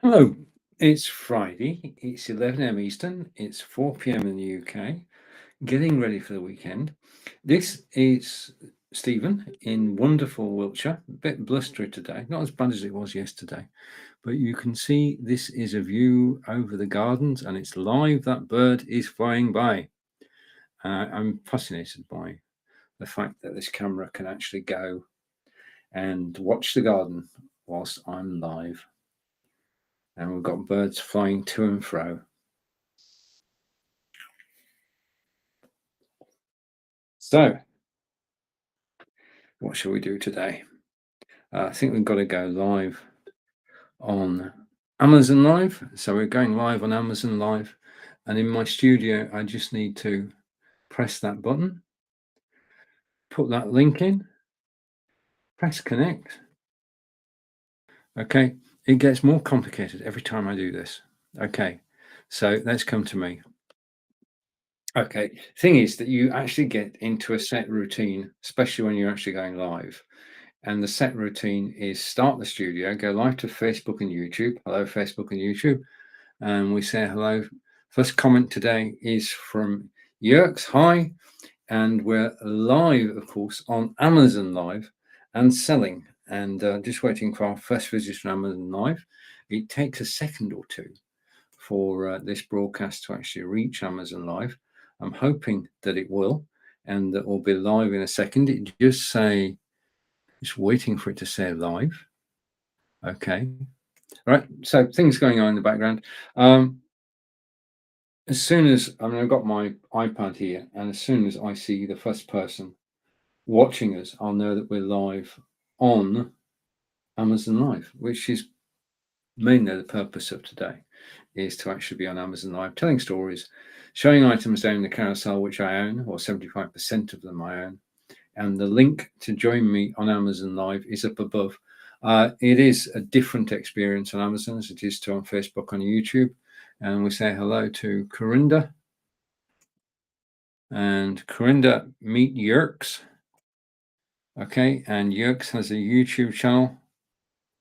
Hello, it's Friday, it's 11 a.m. Eastern, it's 4 p.m. in the UK, getting ready for the weekend. This is Stephen in wonderful Wiltshire, a bit blustery today, not as bad as it was yesterday, but you can see this is a view over the gardens and it's live. That bird is flying by. I'm fascinated by the fact that this camera can actually go and watch the garden whilst I'm live. And we've got birds flying to and fro. So, what shall we do today? I think we've got to go live on Amazon Live. So we're going live on Amazon Live. And in my studio, I just need to press that button, put that link in, press connect. Okay, it gets more complicated every time I do this. Okay, so let's come to me. Okay, thing is that you actually get into a set routine, especially when you're actually going live. And the set routine is start the studio, go live to Facebook and YouTube. Hello, Facebook and YouTube. And we say hello. First comment today is from Yerks. Hi. And we're live, of course, on Amazon Live and selling. And just waiting for our first visitor on Amazon Live. It takes a second or two for this broadcast to actually reach Amazon Live. I'm hoping that it will, and that we'll be live in a second. It just waiting for it to say live. Okay. All right. So things going on in the background. As soon as I've got my iPad here, and as soon as I see the first person watching us, I'll know that we're live on Amazon Live, which is mainly the purpose of today, is to actually be on Amazon Live, telling stories, showing items down in the carousel which I own, or 75% of them I own. And the link to join me on Amazon Live is up above. It is a different experience on Amazon as it is to on Facebook, on YouTube. And we say hello to Corinda. And Corinda, meet Yerks. Okay, and Yerks has a YouTube channel.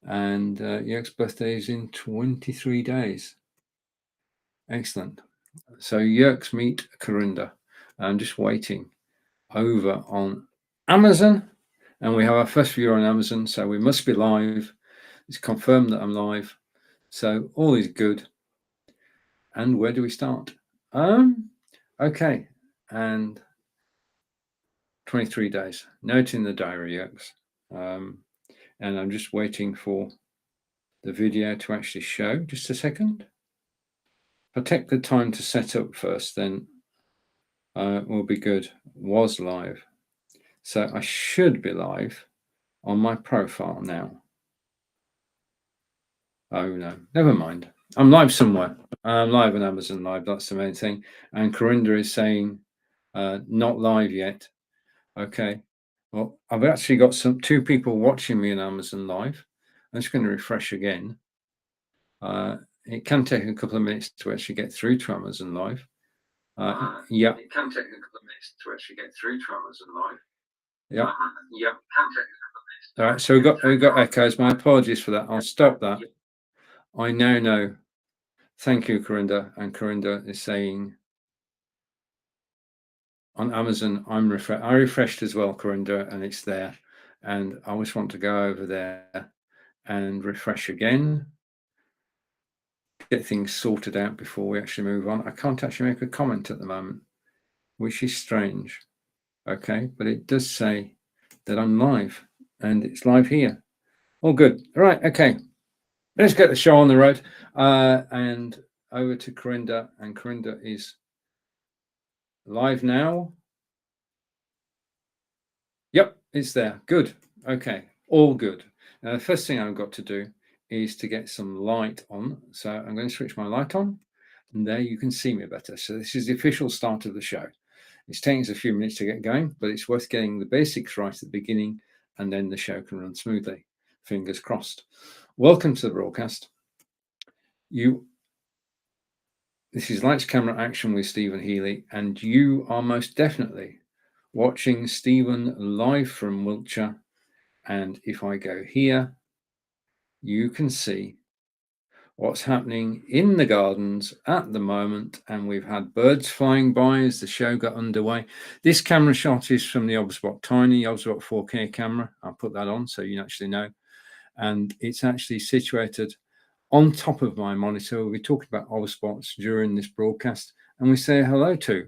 And Yerks' birthday is in 23 days. Excellent. So Yerks, meet Corinda. I'm just waiting over on Amazon. And we have our first viewer on Amazon, so we must be live. It's confirmed that I'm live. So all is good. And where do we start? Okay. And 23 days. Note in the diary, X. And I'm just waiting for the video to actually show. Just a second. If I take the time to set up first, then we'll be good. Was live. So I should be live on my profile now. Oh no, never mind. I'm live somewhere. I'm live on Amazon Live. That's the main thing. And Corinda is saying not live yet. Okay. Well, I've actually got two people watching me on Amazon Live. I'm just going to refresh again. It can take a couple of minutes to actually get through to Amazon Live. Yeah. It can take a couple of minutes to actually get through to Amazon Live. Yeah. Yeah. All right. So we got echoes. My apologies for that. I'll stop that. I now know. Thank you, Corinda. And Corinda is saying on Amazon, I refreshed as well, Corinda, and it's there. And I always want to go over there and refresh again, get things sorted out before we actually move on. I can't actually make a comment at the moment, which is strange. Okay, but it does say that I'm live, and it's live here. All good. All right, okay. Let's get the show on the road. And over to Corinda, and Corinda is live now. Yep, it's there. Good. Okay, all good. Now, the first thing I've got to do is to get some light on. So I'm going to switch my light on, and there you can see me better. So this is the official start of the show. It's taking us a few minutes to get going, but it's worth getting the basics right at the beginning, and then the show can run smoothly. Fingers crossed. Welcome to the broadcast. This is Lights, Camera, Action with Stephen Healey, and you are most definitely watching Stephen live from Wiltshire. And if I go here, you can see what's happening in the gardens at the moment. And we've had birds flying by as the show got underway. This camera shot is from the Obsbot Tiny Obsbot 4K camera. I'll put that on so you actually know. And it's actually situated on top of my monitor. We'll be talking about Obsbots during this broadcast, and we say hello to.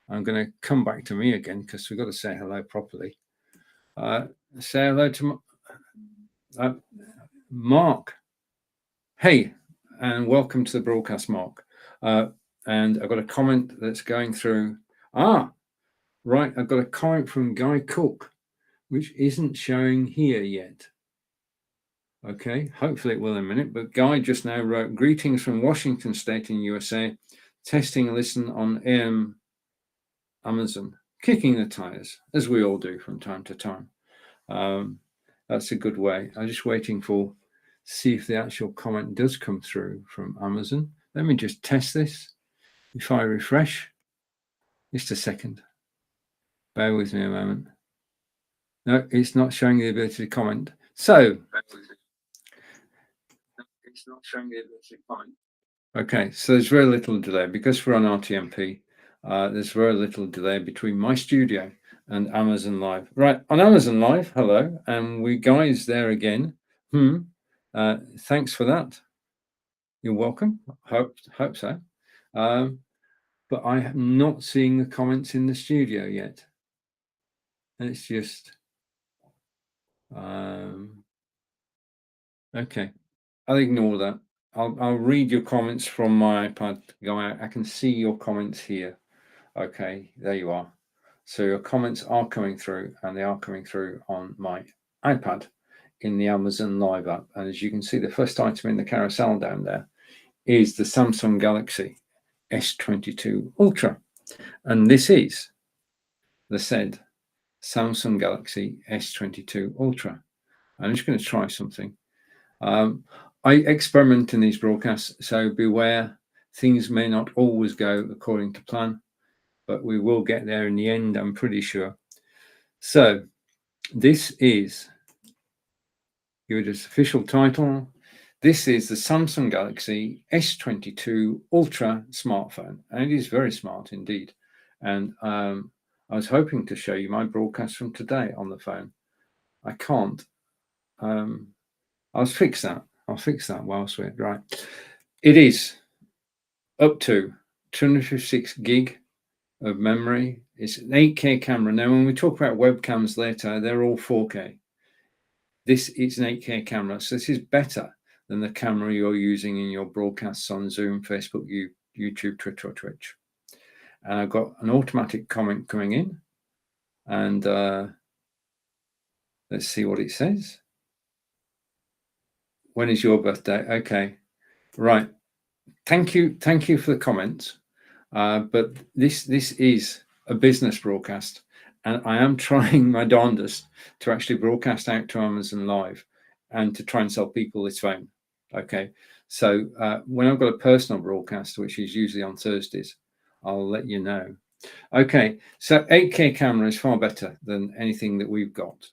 I'm going to come back to me again because we've got to say hello properly. Say hello to Mark. Hey, and welcome to the broadcast, Mark. And I've got a comment that's going through. Right, I've got a comment from Guy Cook, which isn't showing here yet. Okay, hopefully it will in a minute. But Guy just now wrote, greetings from Washington State in USA, testing a listen on Amazon, kicking the tires, as we all do from time to time. That's a good way. I'm just waiting for, see if the actual comment does come through from Amazon. Let me just test this. If I refresh, just a second. Bear with me a moment. No, it's not showing the ability to comment. So, it's not showing the ability to comment. Okay, so there's very little delay because we're on RTMP. There's very little delay between my studio and Amazon Live. Right, on Amazon Live, hello, and we guys there again. Thanks for that. You're welcome. Hope so. But I am not seeing the comments in the studio yet. It's just okay. I'll ignore that. I'll read your comments from my iPad. I can see your comments here. Okay, there you are. So your comments are coming through, and they are coming through on my iPad in the Amazon Live app. And as you can see, the first item in the carousel down there is the Samsung Galaxy S22 Ultra. And this is the said Samsung Galaxy S22 Ultra. I'm just going to try something. I experiment in these broadcasts, so beware. Things may not always go according to plan, but we will get there in the end, I'm pretty sure. So this is, give it its official title. This is the Samsung Galaxy S22 Ultra smartphone, and it is very smart indeed. And I was hoping to show you my broadcast from today on the phone. I can't. I'll fix that. I'll fix that whilst we're right. It is up to 256 gig of memory. It's an 8K camera. Now, when we talk about webcams later, they're all 4K. This is an 8K camera, so this is better than the camera you're using in your broadcasts on Zoom, Facebook, YouTube, Twitter, or Twitch. And I've got an automatic comment coming in, and let's see what it says. When is your birthday? Okay, right. Thank you for the comments. But this is a business broadcast, and I am trying my darndest to actually broadcast out to Amazon Live and to try and sell people this phone. Okay, so when I've got a personal broadcast, which is usually on Thursdays, I'll let you know. Okay, so 8K camera is far better than anything that we've got.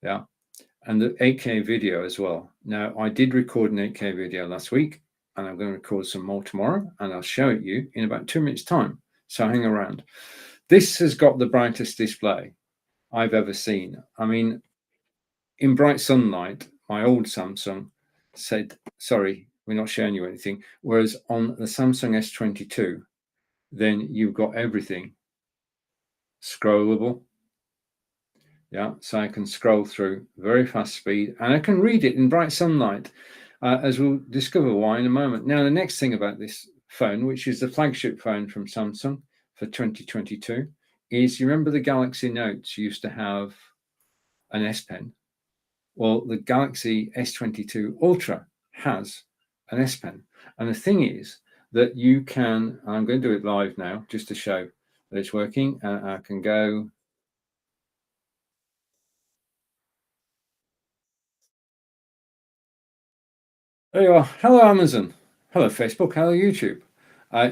Yeah, and the 8K video as well. Now, I did record an 8K video last week, and I'm going to record some more tomorrow, and I'll show it you in about 2 minutes time. So hang around. This has got the brightest display I've ever seen. I mean, in bright sunlight, my old Samsung said, sorry, we're not showing you anything. Whereas on the Samsung S22, then you've got everything scrollable. Yeah, so I can scroll through very fast speed, and I can read it in bright sunlight, as we'll discover why in a moment. Now, the next thing about this phone, which is the flagship phone from Samsung for 2022, is, you remember the Galaxy Notes used to have an S Pen? Well, the Galaxy S22 Ultra has an S Pen. And the thing is that you can, I'm going to do it live now just to show that it's working. I can go. There you are. Hello, Amazon. Hello, Facebook. Hello, YouTube.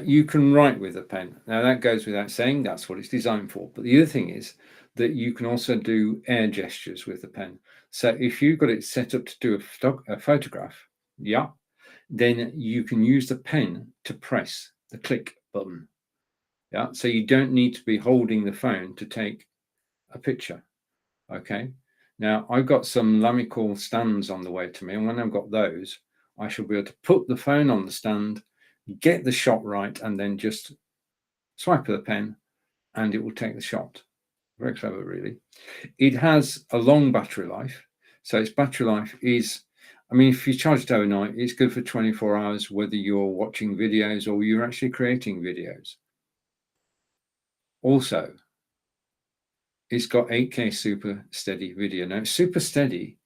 You can write with a pen. Now, that goes without saying. That's what it's designed for. But the other thing is that you can also do air gestures with the pen. So if you've got it set up to do a photograph, yeah, then you can use the pen to press the click button. Yeah, so you don't need to be holding the phone to take a picture. Okay, now I've got some Lamical stands on the way to me, and when I've got those, I shall be able to put the phone on the stand, get the shot right, and then just swipe of the pen and it will take the shot. Very clever, really. It has a long battery life. So its battery life is, I mean, if you charge it overnight, it's good for 24 hours, whether you're watching videos or you're actually creating videos. Also, it's got 8K super steady video. Now, it's super steady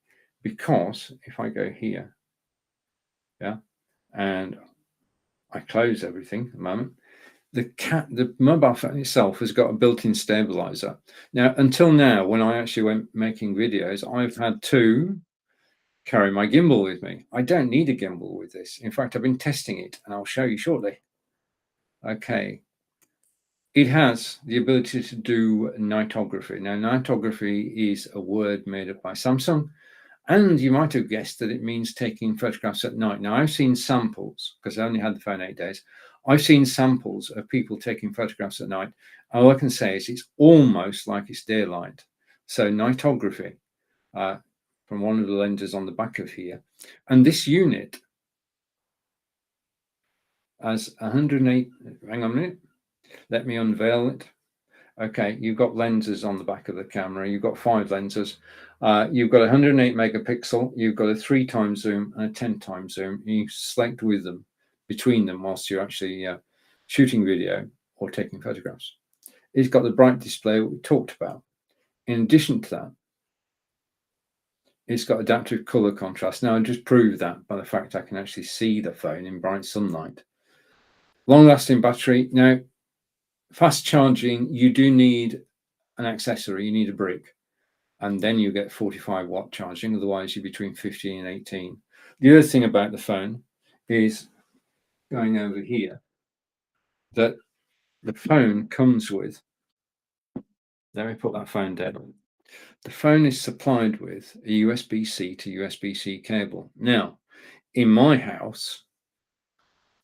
because if I go here, yeah, and I close everything at the moment, the mobile phone itself has got a built-in stabilizer. Now, until now, when I actually went making videos, I've had to carry my gimbal with me. I don't need a gimbal with this. In fact, I've been testing it, and I'll show you shortly. Okay. It has the ability to do nightography. Now, nightography is a word made up by Samsung, and you might have guessed that it means taking photographs at night. Now, I've seen samples, because I only had the phone 8 days. I've seen samples of people taking photographs at night. All I can say is it's almost like it's daylight. So nightography from one of the lenses on the back of here. And this unit has 108, hang on a minute, let me unveil it. Okay, you've got lenses on the back of the camera. You've got 5 lenses. You've got 108 megapixel. You've got a 3x zoom and a 10x zoom. You select with them, between them, whilst you're actually shooting video or taking photographs. It's got the bright display we talked about. In addition to that, it's got adaptive color contrast. Now, I just proved that by the fact I can actually see the phone in bright sunlight. Long-lasting battery. Now, fast charging, you do need an accessory. You need a brick, and then you get 45-watt charging. Otherwise, you're between 15 and 18. The other thing about the phone is, going over here, that the phone comes with, let me put that phone down. The phone is supplied with a USB-C to USB-C cable. Now, in my house,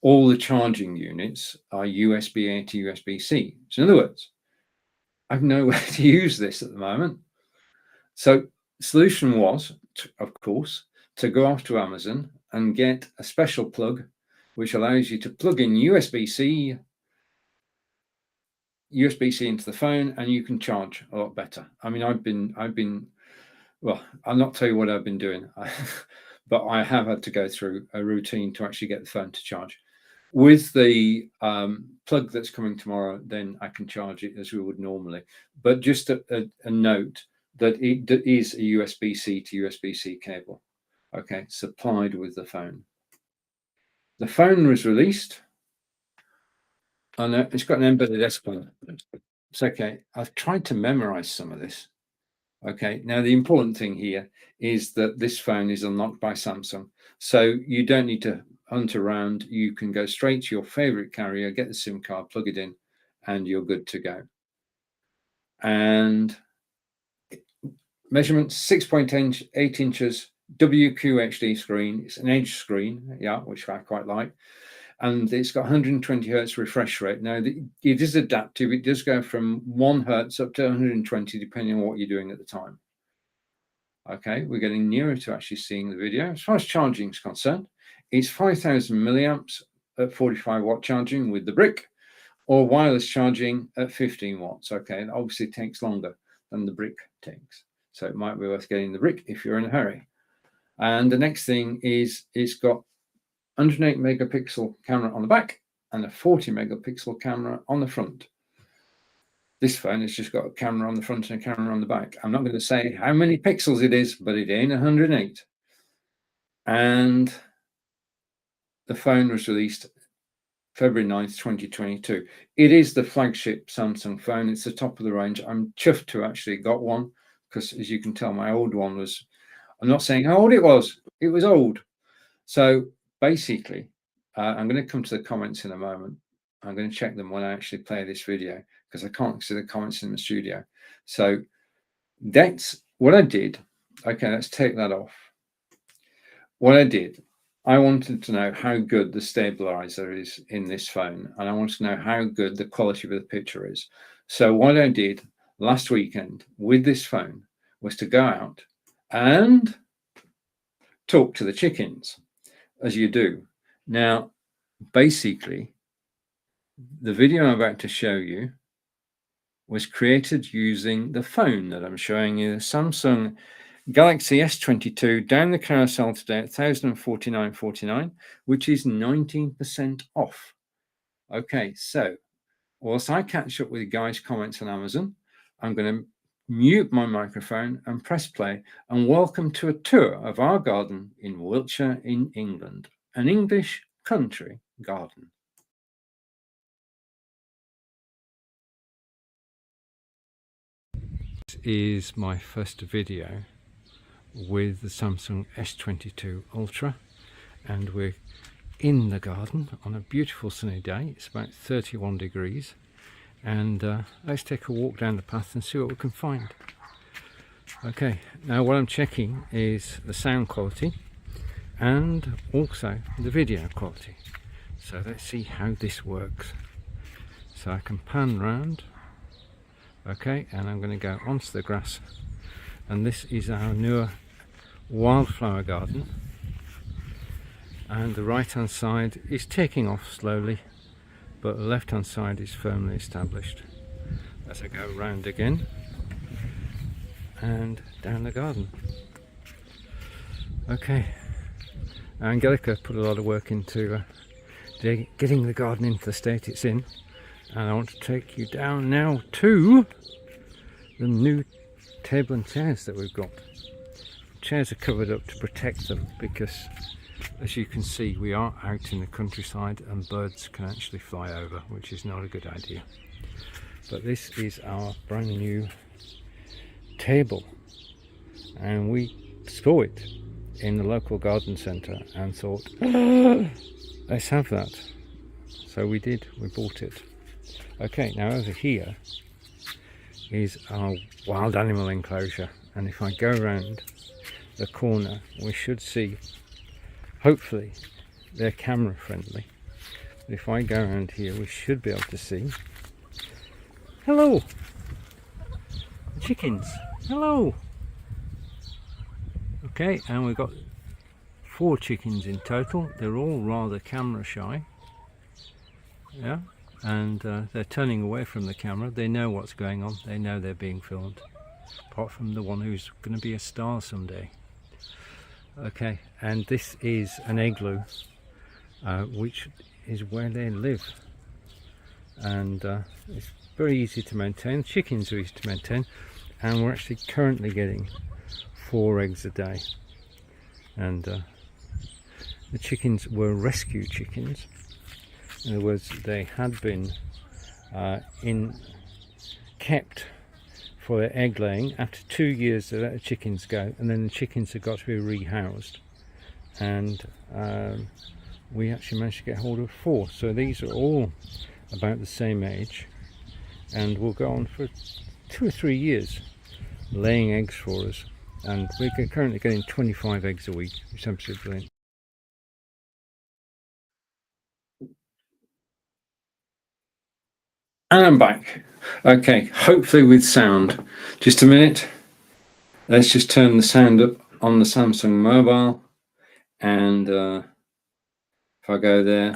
all the charging units are USB-A to USB-C. So in other words, I've nowhere to use this at the moment. So the solution was, of course, to go off to Amazon and get a special plug, which allows you to plug in USB-C into the phone, and you can charge a lot better. I mean, I've been, well, I'll not tell you what I've been doing, but I have had to go through a routine to actually get the phone to charge. With the plug that's coming tomorrow, then I can charge it as we would normally. But just a note that it is a USB-C to USB-C cable, okay, supplied with the phone. The phone was released, and it's got an embedded display. It's okay. I've tried to memorize some of this. Okay, now the important thing here is that this phone is unlocked by Samsung. So you don't need to hunt around. You can go straight to your favorite carrier, get the SIM card, plug it in, and you're good to go. And measurements 6.8 inches WQHD screen. It's an edge screen, yeah, which I quite like. And it's got 120 hertz refresh rate. Now, it is adaptive. It does go from 1 hertz up to 120, depending on what you're doing at the time. Okay, we're getting nearer to actually seeing the video. As far as charging is concerned, it's 5,000 milliamps at 45-watt charging with the brick, or wireless charging at 15 watts. Okay, it obviously takes longer than the brick takes. So it might be worth getting the brick if you're in a hurry. And the next thing is it's got 108 megapixel camera on the back and a 40 megapixel camera on the front. This phone has just got a camera on the front and a camera on the back. I'm not going to say how many pixels it is, but it ain't 108. And the phone was released February 9th, 2022. It is the flagship Samsung phone. It's the top of the range. I'm chuffed to actually got one because, as you can tell, my old one was, I'm not saying how old it was old. So basically, I'm going to come to the comments in a moment. I'm going to check them when I actually play this video because I can't see the comments in the studio. So that's what I did. Okay, let's take that off. What I did, I wanted to know how good the stabilizer is in this phone, and I wanted to know how good the quality of the picture is. So what I did last weekend with this phone was to go out and talk to the chickens, as you do. Now, basically, the video I'm about to show you was created using the phone that I'm showing you, the Samsung Galaxy S22, down the carousel today at $1,049.49, which is 19% off. Okay, so whilst I catch up with you guys' comments on Amazon, I'm going to mute my microphone and press play, and welcome to a tour of our garden in Wiltshire in England, an English country garden. This is my first video with the Samsung S22 Ultra, and we're in the garden on a beautiful sunny day. It's about 31 degrees, and let's take a walk down the path and see what we can find. Okay, now what I'm checking is the sound quality and also the video quality. So let's see how this works. So I can pan round. Okay, and I'm going to go onto the grass, and this is our newer wildflower garden, and the right hand side is taking off slowly, but the left hand side is firmly established. As I go round again and down the garden. Okay, Angelica put a lot of work into getting the garden into the state it's in, and I want to take you down now to the new table and chairs that we've got. Chairs are covered up to protect them because, as you can see, we are out in the countryside and birds can actually fly over, which is not a good idea. But this is our brand new table, and we saw it in the local garden centre and thought, let's have that. So we did, we bought it. Okay, now over here is our wild animal enclosure, and if I go around the corner we should see, hopefully they're camera friendly, but if I go around here we should be able to see, hello chickens, hello. Okay, and we've got 4 chickens in total. They're all rather camera shy, yeah, and they're turning away from the camera. They know what's going on, they know they're being filmed, apart from the one who's going to be a star someday. Okay, and this is an igloo, which is where they live, and it's very easy to maintain. Chickens are easy to maintain, and we're actually currently getting 4 eggs a day, and the chickens were rescue chickens. In other words, they had been kept for their egg laying. After 2 years they let the chickens go, and then the chickens have got to be rehoused, and we actually managed to get hold of 4. So these are all about the same age and will go on for 2 or 3 years laying eggs for us, and we're currently getting 25 eggs a week, which is absolutely brilliant. And I'm back. Okay, hopefully with sound. Just a minute. Let's just turn the sound up on the Samsung mobile, and if I go there.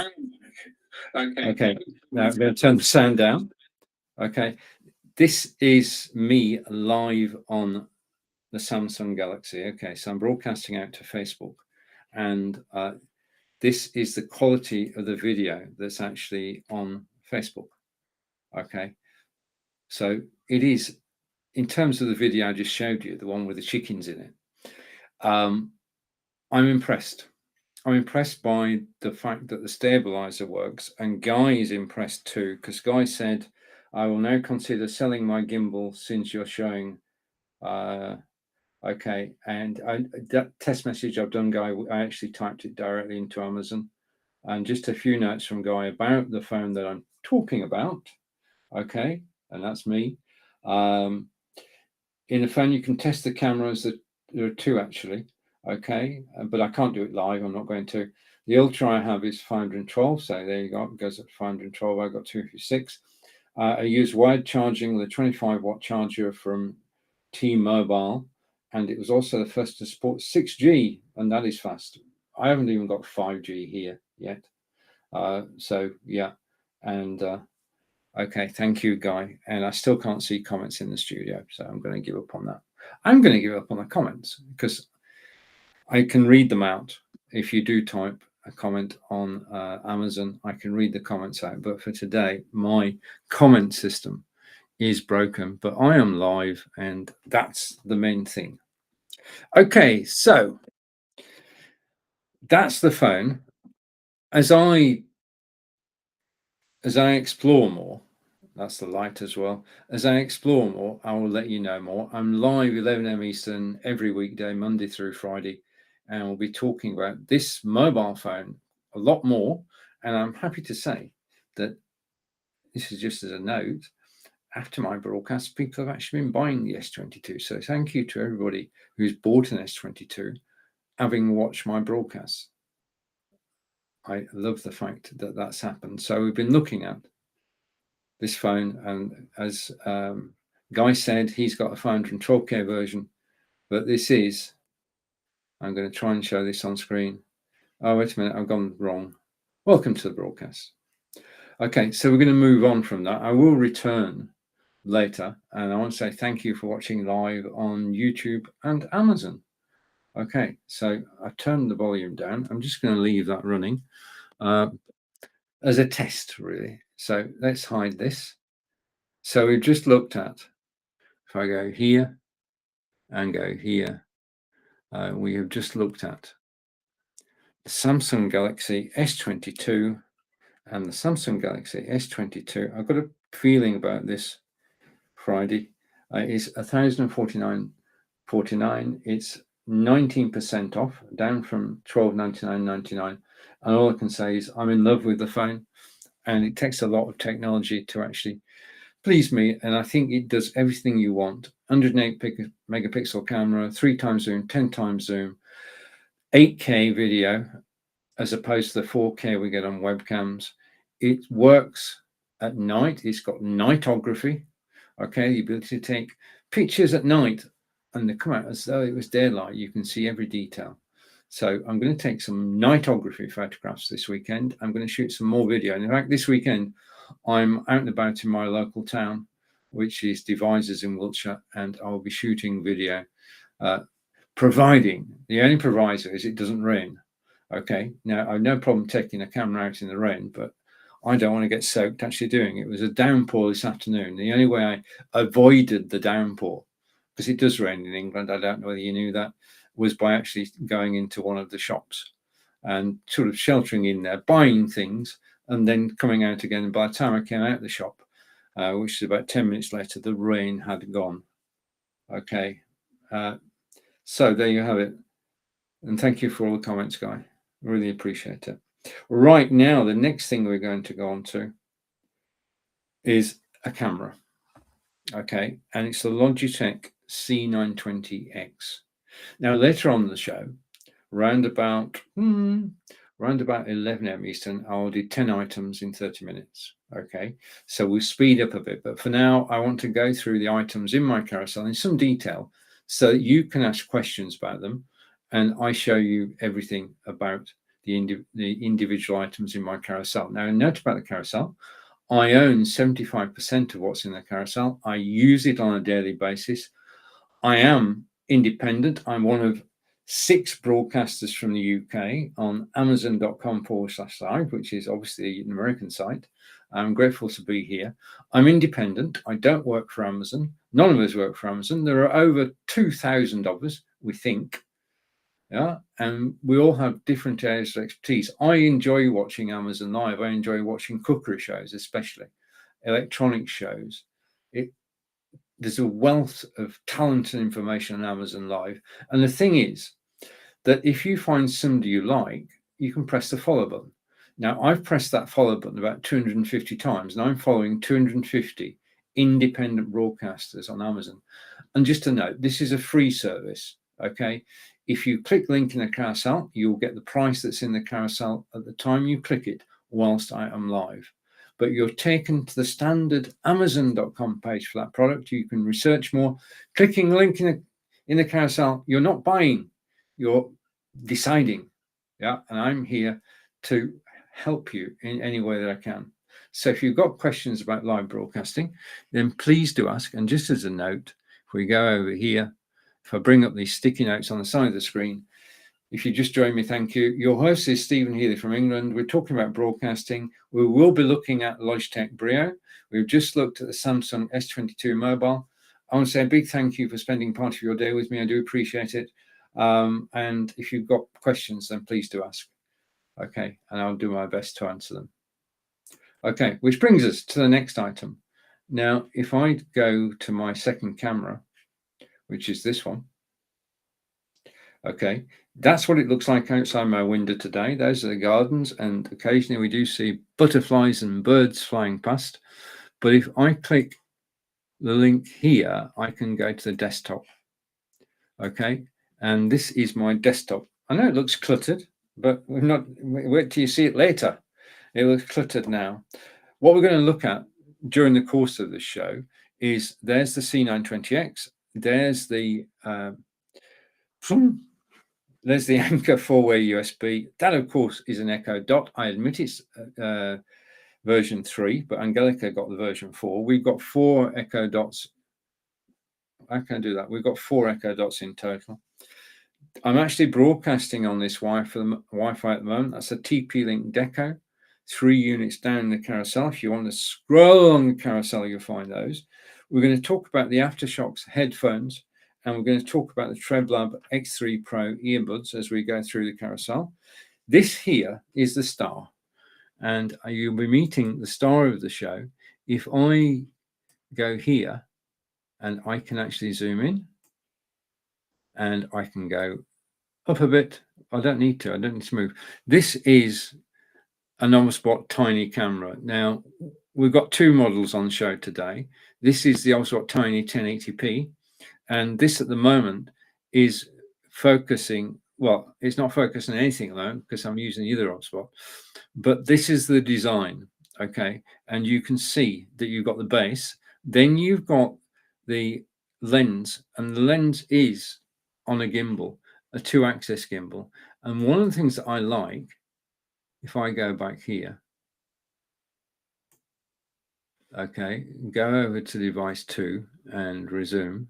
Okay, now I'm going to turn the sound down. Okay, this is me live on the Samsung Galaxy. Okay, so I'm broadcasting out to Facebook, and this is the quality of the video that's actually on Facebook. Okay, so it is, in terms of the video I just showed you, the one with the chickens in it, I'm impressed. I'm impressed by the fact that the stabilizer works, and Guy is impressed too, because Guy said, I will now consider selling my gimbal since you're showing. Okay, and that test message I've done, Guy, I actually typed it directly into Amazon. And just a few notes from Guy about the phone that I'm talking about. Okay, and that's me. In the phone you can test the cameras. There are 2 actually. Okay, but I can't do it live. I'm not going to. The Ultra I have is 512, so there you go. It goes up to 512. I've got 256. I use wide charging with a 25-watt charger from T-Mobile, and it was also the first to support 6G, and that is fast. I haven't even got 5G here yet. So yeah, and okay, thank you, Guy. And I still can't see comments in the studio, so I'm going to give up on that. I'm going to give up on the comments because I can read them out. If you do type a comment on Amazon, I can read the comments out. But for today, my comment system is broken, but I am live, and that's the main thing. Okay, so that's the phone. As I explore more, that's the light as well. As I explore more, I will let you know more. I'm live 11 a.m. Eastern every weekday, Monday through Friday, and we'll be talking about this mobile phone a lot more. And I'm happy to say that this is just as a note. After my broadcast, people have actually been buying the S22. So thank you to everybody who's bought an S22, having watched my broadcasts. I love the fact that that's happened. So we've been looking at this phone, and as Guy said, he's got a 512K version, but this is, I'm going to try and show this on screen. Oh, wait a minute, I've gone wrong. Welcome to the broadcast. Okay, so we're going to move on from that. I will return later, and I want to say thank you for watching live on YouTube and Amazon. Okay, so I turned the volume down. I'm just going to leave that running as a test, really. So let's hide this. So we've just looked at, if I go here and go here, we have just looked at the Samsung Galaxy S22 and the Samsung Galaxy S22. I've got a feeling about this Friday. It's 1,049.49. It's 19% off, down from 1299.99. And all I can say is I'm in love with the phone, and it takes a lot of technology to actually please me, and I think it does everything you want. 108 megapixel camera, 3 times zoom, 10 times zoom, 8K video, as opposed to the 4K we get on webcams. It works at night. It's got nightography, okay, the ability to take pictures at night and they come out as though it was daylight. You can see every detail. So I'm going to take some nightography photographs this weekend. I'm going to shoot some more video. And in fact, this weekend, I'm out and about in my local town, which is Devizes in Wiltshire, and I'll be shooting video, providing, the only proviso is it doesn't rain. Okay, now I have no problem taking a camera out in the rain, but I don't want to get soaked actually doing it. It was a downpour this afternoon. The only way I avoided the downpour, because it does rain in England, I don't know whether you knew that, was by actually going into one of the shops and sort of sheltering in there, buying things, and then coming out again. And by the time I came out of the shop, which is about 10 minutes later, the rain had gone. Okay, so there you have it. And thank you for all the comments, Guy. Really appreciate it. Right now, the next thing we're going to go on to is a camera. Okay, and it's the Logitech C920X. Now, later on in the show, round about 11 a.m. Eastern, I'll do 10 items in 30 minutes. Okay, so we'll speed up a bit, but for now, I want to go through the items in my carousel in some detail so that you can ask questions about them, and I show you everything about the individual items in my carousel. Now, a note about the carousel: I own 75% of what's in the carousel. I use it on a daily basis. I am independent. I'm one of 6 broadcasters from the UK on amazon.com/live, which is obviously an American site. I'm grateful to be here. I'm independent. I don't work for Amazon. None of us work for Amazon. There are over 2,000 of us, we think. Yeah, and we all have different areas of expertise. I enjoy watching Amazon Live. I enjoy watching cookery shows, especially electronic shows. There's a wealth of talent and information on Amazon Live. And the thing is that if you find somebody you like, you can press the follow button. Now, I've pressed that follow button about 250 times, and I'm following 250 independent broadcasters on Amazon. And just to note, this is a free service, okay? If you click link in the carousel, you'll get the price that's in the carousel at the time you click it whilst I am live. But you're taken to the standard Amazon.com page for that product. You can research more. Clicking link in the carousel, you're not buying, you're deciding. Yeah, and I'm here to help you in any way that I can. So if you've got questions about live broadcasting, then please do ask. And just as a note, if we go over here, if I bring up these sticky notes on the side of the screen, if you just join me, thank you. Your host is Stephen Healey from England. We're talking about broadcasting. We will be looking at Logitech Brio. We've just looked at the Samsung S22 mobile. I want to say a big thank you for spending part of your day with me. I do appreciate it. And if you've got questions, then please do ask. Okay, and I'll do my best to answer them. Okay, which brings us to the next item. Now, if I go to my second camera, which is this one, okay, that's what it looks like outside my window today. Those are the gardens, and occasionally we do see butterflies and birds flying past. But if I click the link here, I can go to the desktop. Okay, and this is my desktop. I know it looks cluttered, but we're not. Wait till you see it later. It looks cluttered now. What we're going to look at during the course of this show is there's the C920X, there's the Anchor 4-way USB. That, of course, is an Echo Dot. I admit it's version 3, but Angelica got the version 4. We've got 4 Echo Dots. I can do that. We've got 4 Echo Dots in total. I'm actually broadcasting on this Wi-Fi at the moment. That's a TP-Link Deco. 3 units down the carousel. If you want to scroll along the carousel, you'll find those. We're going to talk about the Aftershokz headphones, and we're going to talk about the TrebLab X3 Pro earbuds as we go through the carousel. This here is the star, and you'll be meeting the star of the show. If I go here, and I can actually zoom in, and I can go up a bit. I don't need to move. This is a Novaspot tiny camera. Now, we've got 2 models on the show today. This is the Novaspot Tiny 1080p, and this at the moment is focusing, well, it's not focusing on anything at the moment because I'm using the other Novaspot, but this is the design, okay? And you can see that you've got the base, then you've got the lens, and the lens is on a gimbal, a 2-axis gimbal. And one of the things that I like, if I go back here, okay, go over to device 2 and resume.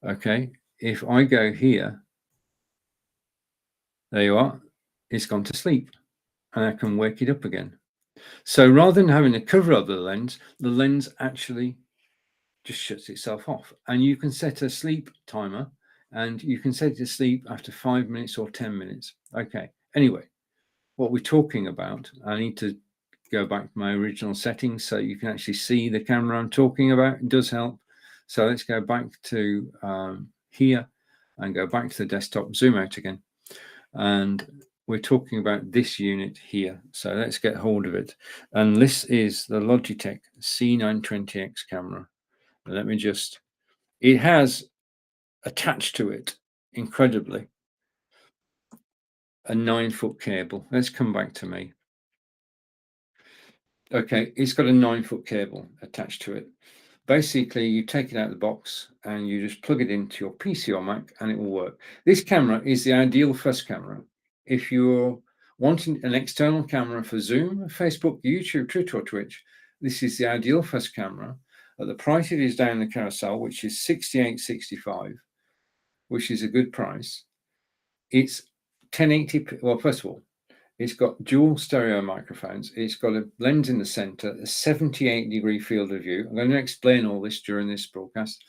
Okay, if I go here, there you are, it's gone to sleep, and I can wake it up again. So rather than having to cover up the lens actually just shuts itself off, and you can set a sleep timer, and you can set it to sleep after 5 minutes or 10 minutes. Okay, anyway, what we're talking about, I need to go back to my original settings so you can actually see the camera I'm talking about. It does help. So let's go back to here and go back to the desktop, zoom out again. And we're talking about this unit here. So let's get hold of it. And this is the Logitech C920X camera. Let me just, it has attached to it, incredibly, a 9-foot cable. Let's come back to me. Okay, it's got a 9-foot cable attached to it. Basically, you take it out of the box and you just plug it into your PC or Mac and it will work. This camera is the ideal first camera. If you're wanting an external camera for Zoom, Facebook, YouTube, Twitter, or Twitch, this is the ideal first camera. At the price it is down the carousel, which is $68.65, which is a good price. It's 1080p. Well, first of all, it's got dual stereo microphones. It's got a lens in the center, a 78-degree field of view. I'm going to explain all this during this broadcast.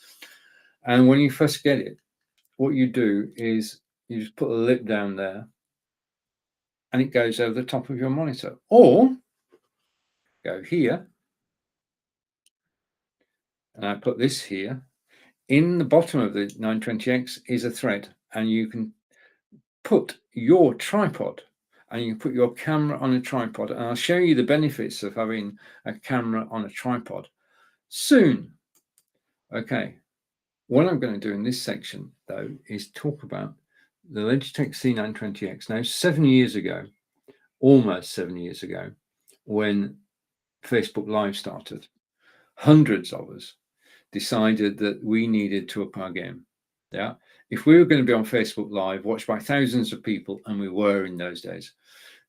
And when you first get it, what you do is you just put the lip down there and it goes over the top of your monitor. Or go here, and I put this here. In the bottom of the 920X is a thread, and you can put your tripod and you put your camera on a tripod, and I'll show you the benefits of having a camera on a tripod soon. Okay, what I'm going to do in this section though is talk about the Logitech C920X. Now, 7 years ago, almost 7 years ago, when Facebook Live started, hundreds of us decided that we needed to up our game. Yeah. If we were going to be on Facebook Live, watched by thousands of people, and we were in those days,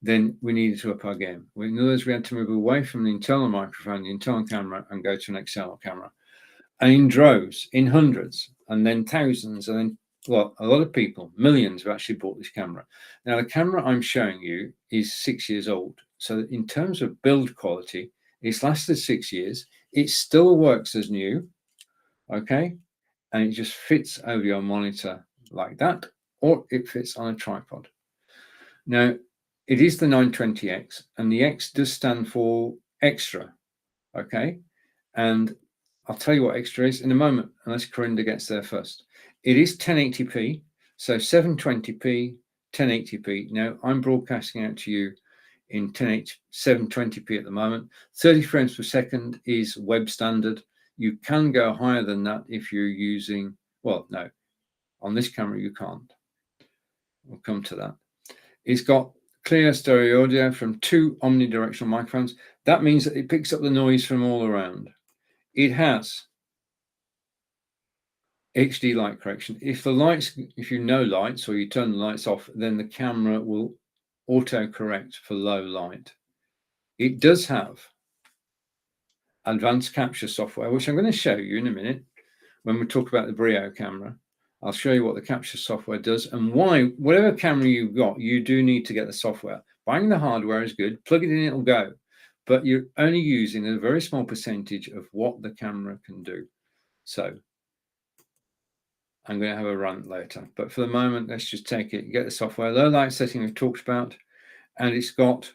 then we needed to up our game. In other words, we had to move away from the internal microphone, the internal camera, and go to an external camera. And in droves, in hundreds, and then thousands, and then, well, a lot of people, millions, have actually bought this camera. Now, the camera I'm showing you is 6 years old. So in terms of build quality, it's lasted 6 years. It still works as new, okay? And it just fits over your monitor like that, or it fits on a tripod. Now, it is the 920X, and the X does stand for extra, okay? And I'll tell you what extra is in a moment, unless Corinda gets there first. It is 1080p, so 720p, 1080p. Now, I'm broadcasting out to you in 720p at the moment. 30 frames per second is web standard. You can go higher than that if you're using, well, no, on this camera you can't. We'll come to that. It's got clear stereo audio from 2 omnidirectional microphones. That means that it picks up the noise from all around. It has HD light correction. If you know lights, or you turn the lights off, then the camera will auto correct for low light. It does have advanced capture software, which I'm going to show you in a minute when we talk about the Brio camera. I'll show you what the capture software does and why. Whatever camera you've got, you do need to get the software. Buying the hardware is good. Plug it in, it'll go. But you're only using a very small percentage of what the camera can do. So I'm going to have a rant later. But for the moment, let's just take it, get the software. Low light setting we've talked about. And it's got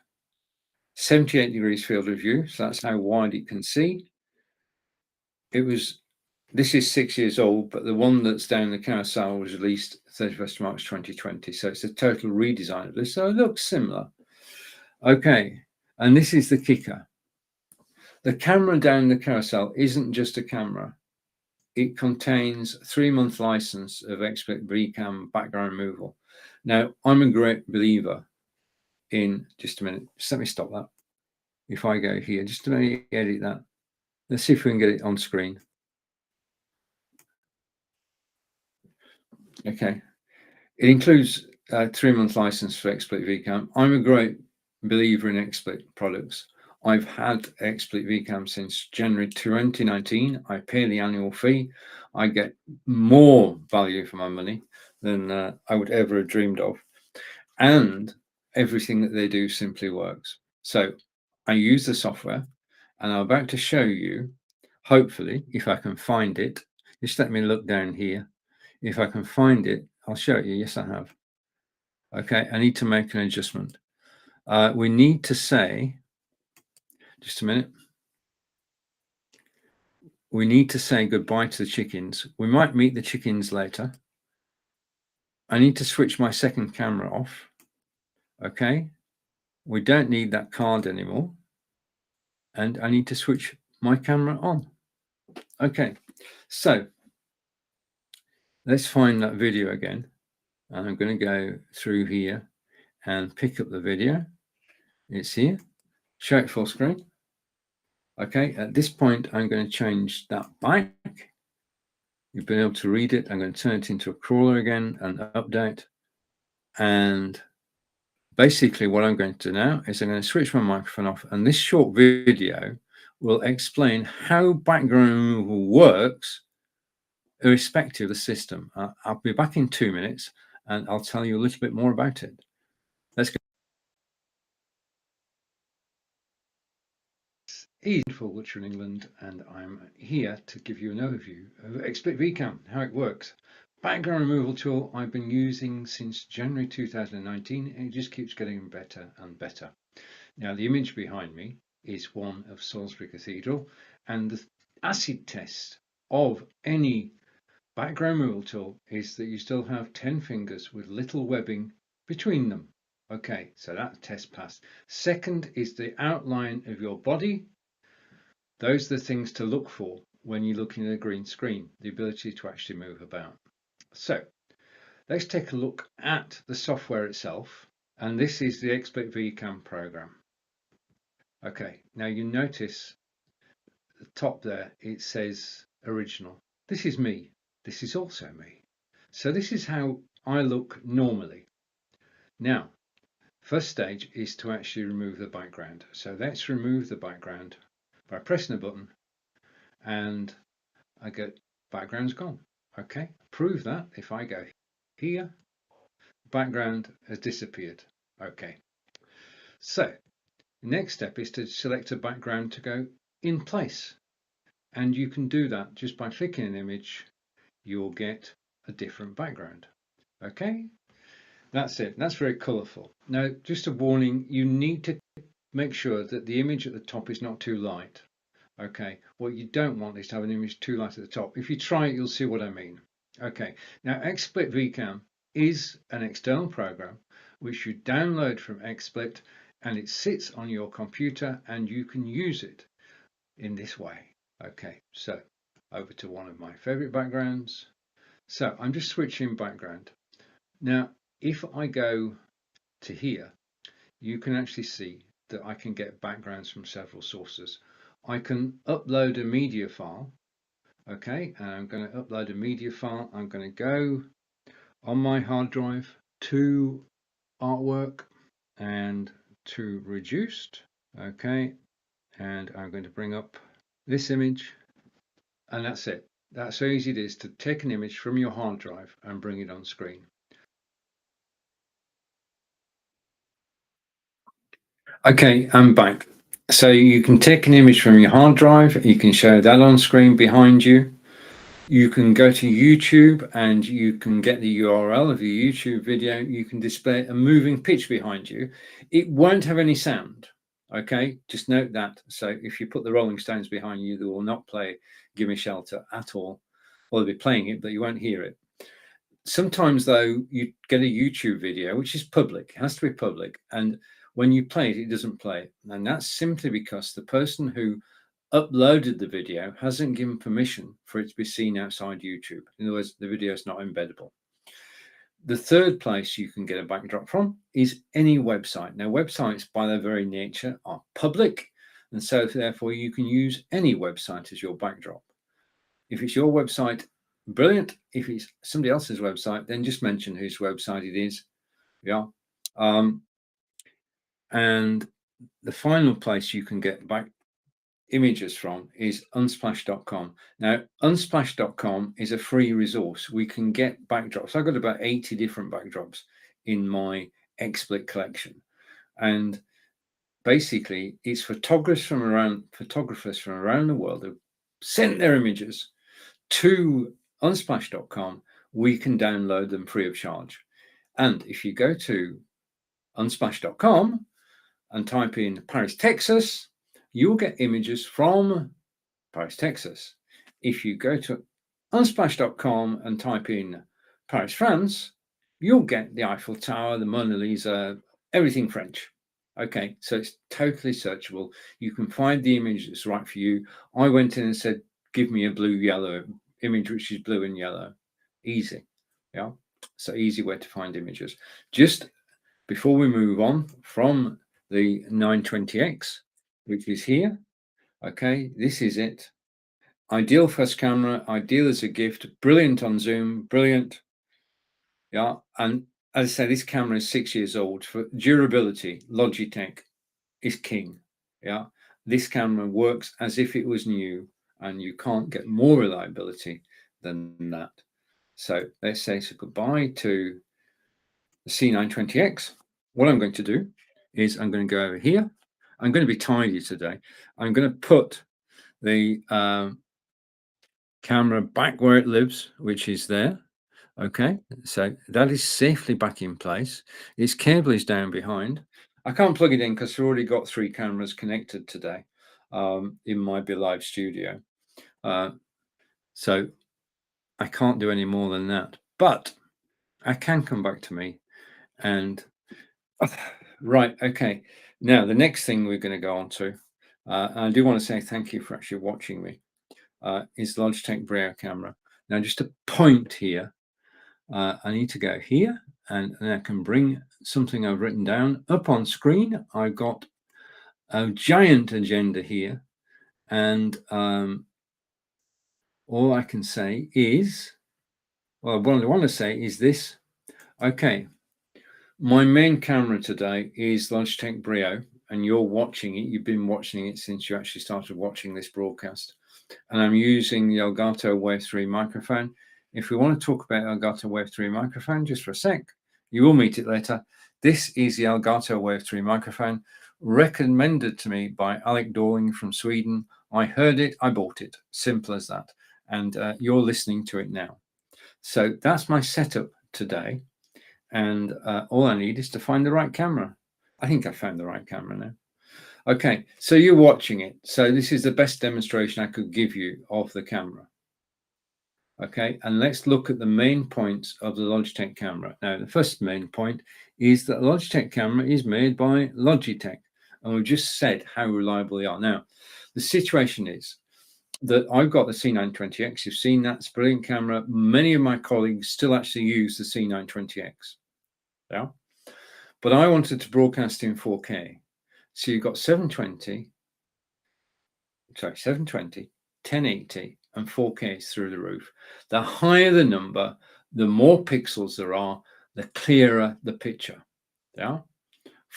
78 degrees field of view. So that's how wide it can see. This is 6 years old, but the one that's down the carousel was released 31st March 2020. So it's a total redesign of this. So it looks similar. Okay, and this is the kicker. The camera down the carousel isn't just a camera. It contains 3-month license of XSplit VCam background removal. Now, I'm a great believer in, just a minute, just let me stop that. If I go here, just let me edit that. Let's see if we can get it on screen. Okay. It includes a 3-month license for XSplit VCam. I'm a great believer in XSplit products. I've had XSplit VCam since January 2019. I pay the annual fee. I get more value for my money than I would ever have dreamed of. And everything that they do simply works. So I use the software, and I'm about to show you, hopefully, if I can find it. Just let me look down here. If I can find it, I'll show you. Yes, I have. Okay, I need to make an adjustment. We need to say, just a minute. We need to say goodbye to the chickens. We might meet the chickens later. I need to switch my second camera off. Okay, we don't need that card anymore. And I need to switch my camera on. Okay, so let's find that video again. And I'm going to go through here and pick up the video. It's here. Show it full screen. Okay, at this point, I'm going to change that back. You've been able to read it. I'm going to turn it into a crawler again and update. And basically what I'm going to do now is I'm going to switch my microphone off, and this short video will explain how background removal works irrespective of the system. I'll be back in 2 minutes and I'll tell you a little bit more about it. Let's go. Beautiful Wiltshire in England, and I'm here to give you an overview of XSplit VCam, how it works. Background removal tool I've been using since January 2019, and it just keeps getting better and better. Now, the image behind me is one of Salisbury Cathedral, and the acid test of any background removal tool is that you still have 10 fingers with little webbing between them. Okay, so that test passed. Second is the outline of your body. Those are the things to look for when you're looking at a green screen, the ability to actually move about. So let's take a look at the software itself. And this is the XSplit VCAM program. Okay, now you notice the top there, it says original. This is me. This is also me. So this is how I look normally. Now, first stage is to actually remove the background. So let's remove the background by pressing the button, and I get background's gone. Okay, prove that if I go here, background has disappeared. Okay, so next step is to select a background to go in place, and you can do that just by clicking an image. You'll get a different background. Okay, that's it. That's very colorful. Now, just a warning, you need to make sure that the image at the top is not too light. Okay, what you don't want is to have an image too light at the top. If you try it, you'll see what I mean. Okay, now XSplit VCAM is an external program which you download from XSplit, and it sits on your computer and you can use it in this way. Okay, so over to one of my favorite backgrounds. So I'm just switching background. Now, if I go to here, you can actually see that I can get backgrounds from several sources. I can upload a media file. Okay, and I'm going to upload a media file. I'm going to go on my hard drive to artwork and to reduced. Okay, and I'm going to bring up this image, and that's it. That's how easy it is to take an image from your hard drive and bring it on screen. Okay, I'm back. So you can take an image from your hard drive, you can show that on screen behind you. You can go to YouTube and you can get the URL of your YouTube video. You can display a moving pitch behind you. It won't have any sound. Okay, just note that. So if you put the Rolling Stones behind you, they will not play Give Me Shelter at all. Well, they'll be playing it, but you won't hear it. Sometimes though, you get a YouTube video, which is public, it has to be public. And when you play it, it doesn't play. And that's simply because the person who uploaded the video hasn't given permission for it to be seen outside YouTube. In other words, the video is not embeddable. The third place you can get a backdrop from is any website. Now, websites by their very nature are public, and so therefore you can use any website as your backdrop. If it's your website, brilliant. If it's somebody else's website, then just mention whose website it is. Yeah. And the final place you can get back images from is unsplash.com. Now, unsplash.com is a free resource. We can get backdrops. I've got about 80 different backdrops in my XSplit collection. And basically, it's photographers from around the world who sent their images to unsplash.com. We can download them free of charge. And if you go to unsplash.com and type in Paris, Texas, you'll get images from Paris, Texas. If you go to unsplash.com and type in Paris, France, you'll get the Eiffel Tower, the Mona Lisa, everything French. Okay, so it's totally searchable. You can find the image that's right for you. I went in and said, give me a blue yellow image, which is blue and yellow. Easy. Yeah, so easy way to find images. Just before we move on from the 920X, which is here. Okay, this is it. Ideal first camera, ideal as a gift, brilliant on zoom, brilliant. Yeah, and as I say, this camera is 6 years old. For durability, Logitech is king. Yeah, this camera works as if it was new, and you can't get more reliability than that. So let's say so goodbye to the C920X. What I'm going to do is I'm going to go over here. I'm going to be tidy today. I'm going to put the camera back where it lives, which is there. Okay, so that is safely back in place. Its cable is down behind. I can't plug it in because I've already got 3 cameras connected today in my Be Live studio. So I can't do any more than that. But I can come back to me and right, okay. Now, the next thing we're going to go on to, and I do want to say thank you for actually watching me, is Logitech Brio camera. Now, just a point here, I need to go here, and I can bring something I've written down up on screen. I've got a giant agenda here, and all I can say is, well, what I want to say is this. Okay, my main camera today is Logitech Brio, and you're watching it. You've been watching it since you actually started watching this broadcast. And I'm using the Elgato Wave 3 microphone. If we want to talk about Elgato Wave 3 microphone just for a sec, you will meet it later. This is the Elgato Wave 3 microphone, recommended to me by Alec Dorling from Sweden. I heard it, I bought it. Simple as that. And you're listening to it now. So that's my setup today. And all I need is to find the right camera. I think I found the right camera now. Okay, so you're watching it. So this is the best demonstration I could give you of the camera. Okay, and let's look at the main points of the Logitech camera. Now, the first main point is that Logitech camera is made by Logitech, and we've just said how reliable they are. Now, the situation is that I've got the C920X. You've seen that. It's a brilliant camera. Many of my colleagues still actually use the C920X. Yeah, but I wanted to broadcast in 4K. So you've got 720, 1080, and 4K is through the roof. The higher the number, the more pixels there are, the clearer the picture. Yeah,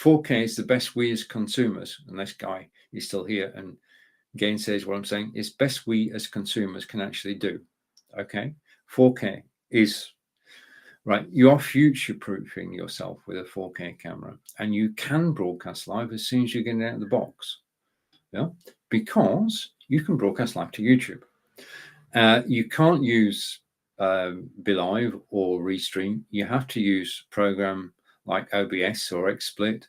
4K is the best we as consumers, and this guy is still here and again says what I'm saying, is best we as consumers can actually do. Okay, 4K is right. You are future proofing yourself with a 4K camera, and you can broadcast live as soon as you get it out of the box. Yeah, because you can broadcast live to YouTube. You can't use BeLive or Restream. You have to use a program like OBS or XSplit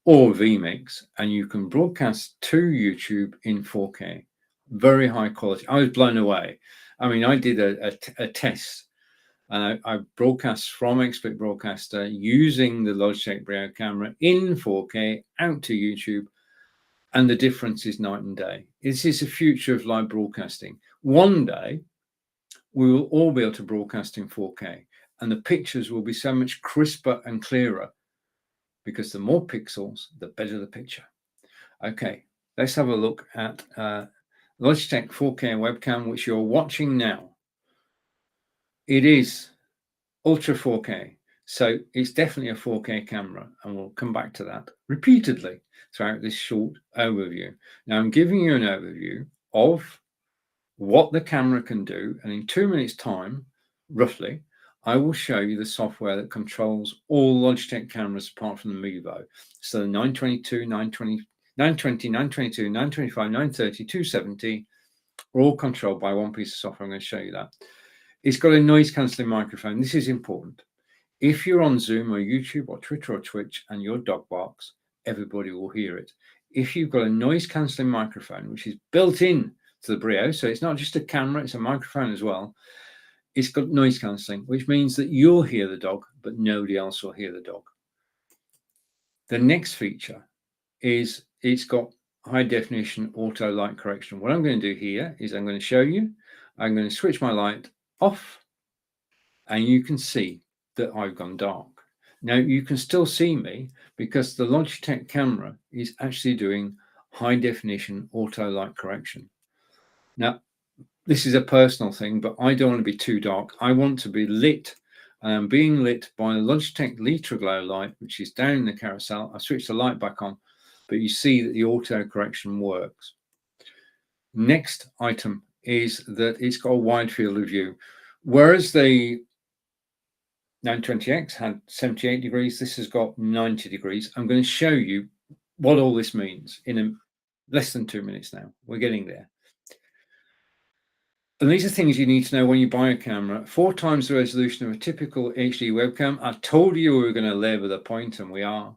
or vMix, and you can broadcast to YouTube in 4K, very high quality. I was blown away. I mean, I did a test, and I broadcast from XSplit Broadcaster using the Logitech Brio camera in 4K out to YouTube. And the difference is night and day. This is the future of live broadcasting. One day, we will all be able to broadcast in 4K, and the pictures will be so much crisper and clearer because the more pixels, the better the picture. Okay, let's have a look at Logitech 4K webcam, which you're watching now. It is Ultra 4K. So it's definitely a 4K camera, and we'll come back to that repeatedly throughout this short overview. Now, I'm giving you an overview of what the camera can do, and in 2 minutes' time, roughly, I will show you the software that controls all Logitech cameras apart from the Mevo. So the 922, 920, 920, 922, 925, 930, 270 are all controlled by one piece of software. I'm going to show you that. It's got a noise cancelling microphone. This is important. If you're on Zoom or YouTube or Twitter or Twitch and your dog barks, everybody will hear it. If you've got a noise cancelling microphone, which is built in to the Brio, so it's not just a camera, it's a microphone as well, it's got noise cancelling, which means that you'll hear the dog, but nobody else will hear the dog. The next feature is it's got high definition auto light correction. What I'm going to do here is I'm going to show you, I'm going to switch my light off, and you can see that I've gone dark. Now you can still see me because the Logitech camera is actually doing high definition auto light correction. Now, this is a personal thing, but I don't want to be too dark. I want to be lit. And I'm being lit by the Logitech Glow light, which is down in the carousel. I switched the light back on, but you see that the auto correction works. Next item is that it's got a wide field of view. Whereas the 920X had 78 degrees, this has got 90 degrees. I'm going to show you what all this means in less than 2 minutes now. We're getting there. And these are things you need to know when you buy a camera. 4 times the resolution of a typical HD webcam. I told you we were going to labour the point, and we are.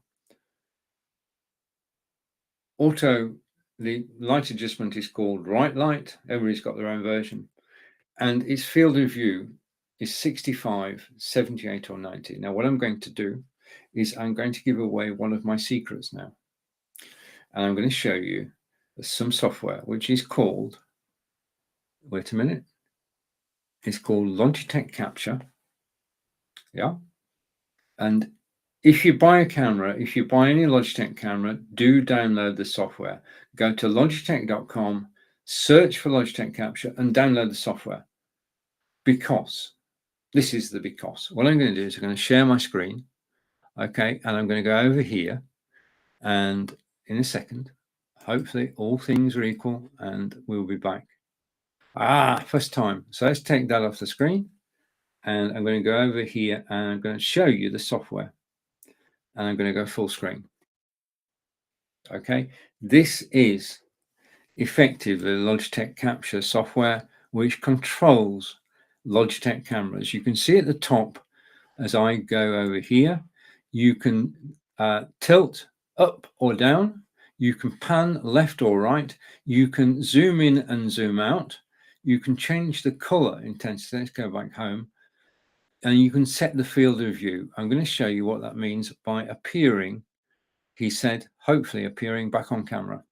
The light adjustment is called right light. Everybody's got their own version. And its field of view is 65, 78, or 90. Now, what I'm going to do is I'm going to give away one of my secrets now. And I'm going to show you some software, which is called, wait a minute, it's called Logitech Capture. Yeah. And if you buy a camera, if you buy any Logitech camera, do download the software. Go to logitech.com, search for Logitech Capture and download the software. Because this is the because. What I'm going to do is I'm going to share my screen. Okay. And I'm going to go over here, and in a second, hopefully all things are equal and we'll be back. First time. So let's take that off the screen, and I'm going to go over here and I'm going to show you the software, and I'm going to go full screen. Okay. This is effectively the Logitech Capture software, which controls Logitech cameras. You can see at the top, as I go over here, you can tilt up or down, you can pan left or right, you can zoom in and zoom out, you can change the color intensity. Let's go back home, and you can set the field of view. I'm going to show you what that means by appearing, he said, hopefully appearing back on camera.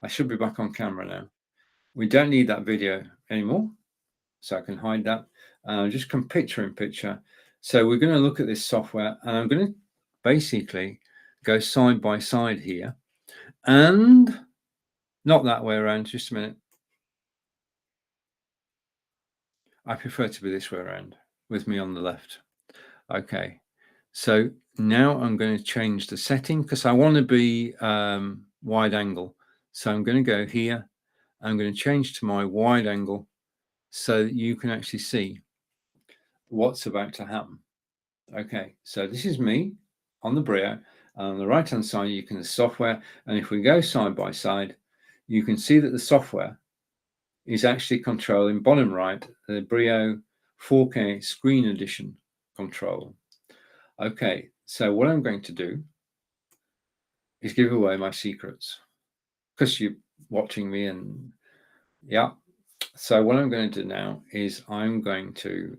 I should be back on camera now. We don't need that video anymore, so I can hide that. Just come picture in picture. So we're going to look at this software, and I'm going to basically go side by side here, and not that way around. Just a minute. I prefer to be this way around with me on the left. Okay. So now I'm going to change the setting because I want to be wide angle. So I'm going to go here. I'm going to change to my wide angle so that you can actually see what's about to happen. Okay, so this is me on the Brio. On the right hand side, you can see the software. And if we go side by side, you can see that the software is actually controlling bottom right, the Brio 4K screen edition control. Okay, so what I'm going to do is give away my secrets because you're watching me, and yeah. So what I'm going to do now is I'm going to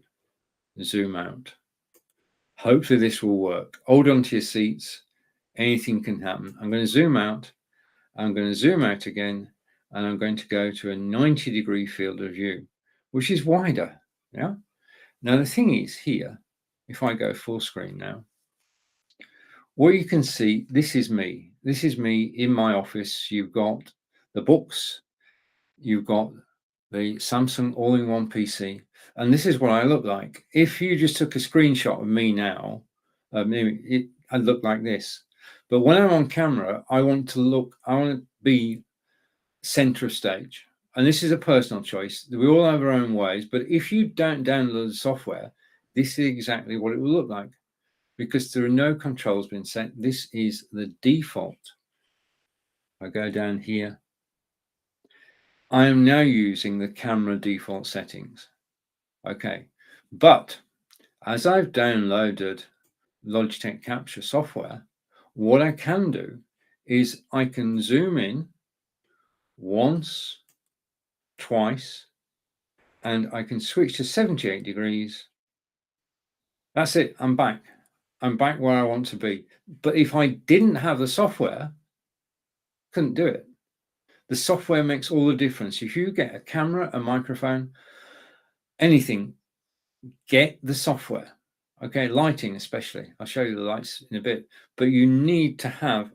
zoom out. Hopefully this will work. Hold on to your seats. Anything can happen. I'm going to zoom out. I'm going to zoom out again, and I'm going to go to a 90-degree field of view, which is wider. Yeah. Now the thing is here, if I go full screen now, what you can see, this is me. This is me in my office. You've got the books, you've got the Samsung all-in-one PC, and this is what I look like. If you just took a screenshot of me now, I'd look like this. But when I'm on camera, I want to be center of stage. And this is a personal choice. We all have our own ways, but if you don't download the software, this is exactly what it will look like, because there are no controls being set. This is the default. I go down here. I am now using the camera default settings. Okay, but as I've downloaded Logitech Capture software, what I can do is I can zoom in once, twice, and I can switch to 78 degrees. That's it. I'm back. I'm back where I want to be. But if I didn't have the software, couldn't do it. The software makes all the difference. If you get a camera, a microphone, anything, get the software. Okay, lighting especially. I'll show you the lights in a bit, but you need to have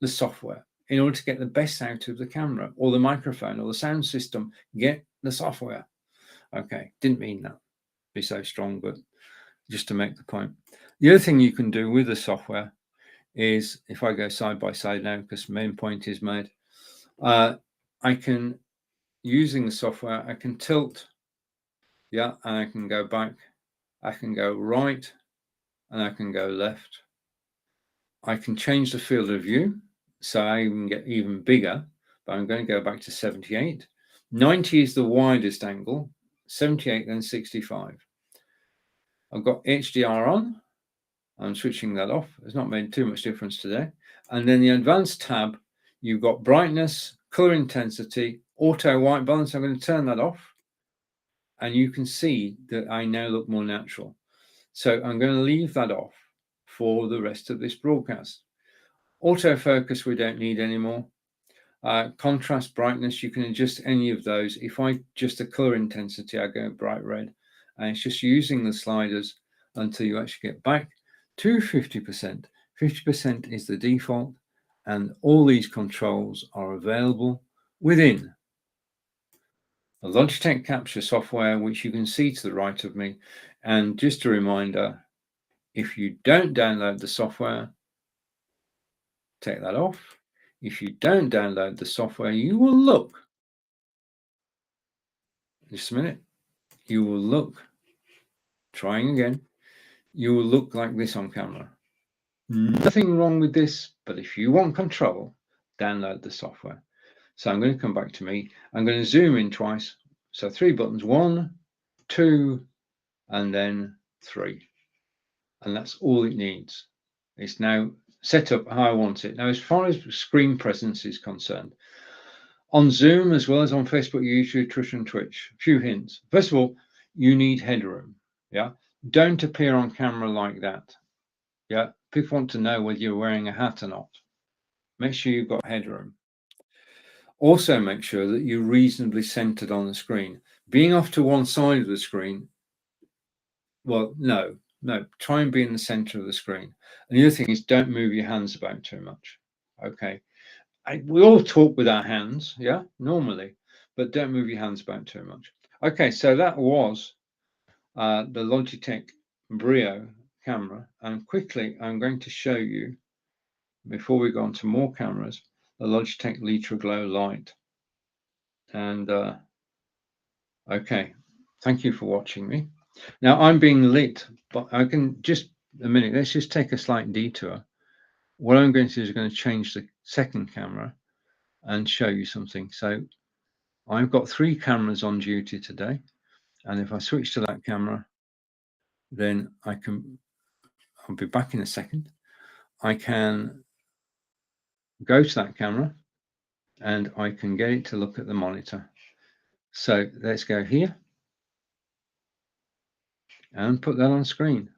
the software in order to get the best out of the camera or the microphone or the sound system. Get the software. Okay, didn't mean that be so strong, but just to make the point. The other thing you can do with the software is, if I go side by side now, because the main point is made, I can, using the software, I can tilt, yeah, and I can go back, I can go right, and I can go left. I can change the field of view, so I can get even bigger, but I'm going to go back to 78. 90 is the widest angle, 78, then 65. I've got HDR on. I'm switching that off. It's not made too much difference today. And then the advanced tab, you've got brightness, color intensity, auto white balance. I'm going to turn that off. And you can see that I now look more natural. So I'm going to leave that off for the rest of this broadcast. Autofocus, we don't need anymore. Contrast, brightness, you can adjust any of those. If I adjust the color intensity, I go bright red. And it's just using the sliders. until you actually get back to 50%. 50% is the default, and all these controls are available within the Logitech Capture software, which you can see to the right of me. And just a reminder, if you don't download the software, take that off. If you don't download the software, you will look, just a minute, you will look, trying again, you will look like this on camera. Nothing wrong with this, but if you want control, download the software. So I'm going to come back to me. I'm going to zoom in twice. So 3 buttons, 1, 2, and then 3. And that's all it needs. It's now set up how I want it. Now, as far as screen presence is concerned, on Zoom, as well as on Facebook, YouTube, Twitch, and Twitch, a few hints. First of all, you need headroom. Yeah. Don't appear on camera like that. Yeah. People want to know whether you're wearing a hat or not. Make sure you've got headroom. Also, make sure that you're reasonably centered on the screen. Being off to one side of the screen, well, no, try and be in the center of the screen. And the other thing is, don't move your hands about too much. Okay. We all talk with our hands, yeah, normally, but don't move your hands about too much. Okay, so that was the Logitech Brio camera. And quickly, I'm going to show you, before we go on to more cameras, the Logitech Litra Glow Light. And okay, thank you for watching me. Now I'm being lit, but I can just a minute. Let's just take a slight detour. What I'm going to do is I'm going to change the second camera and show you something. So I've got 3 cameras on duty today, and if I switch to that camera, then I'll be back in a second. I can go to that camera and I can get it to look at the monitor. So let's go here and put that on screen.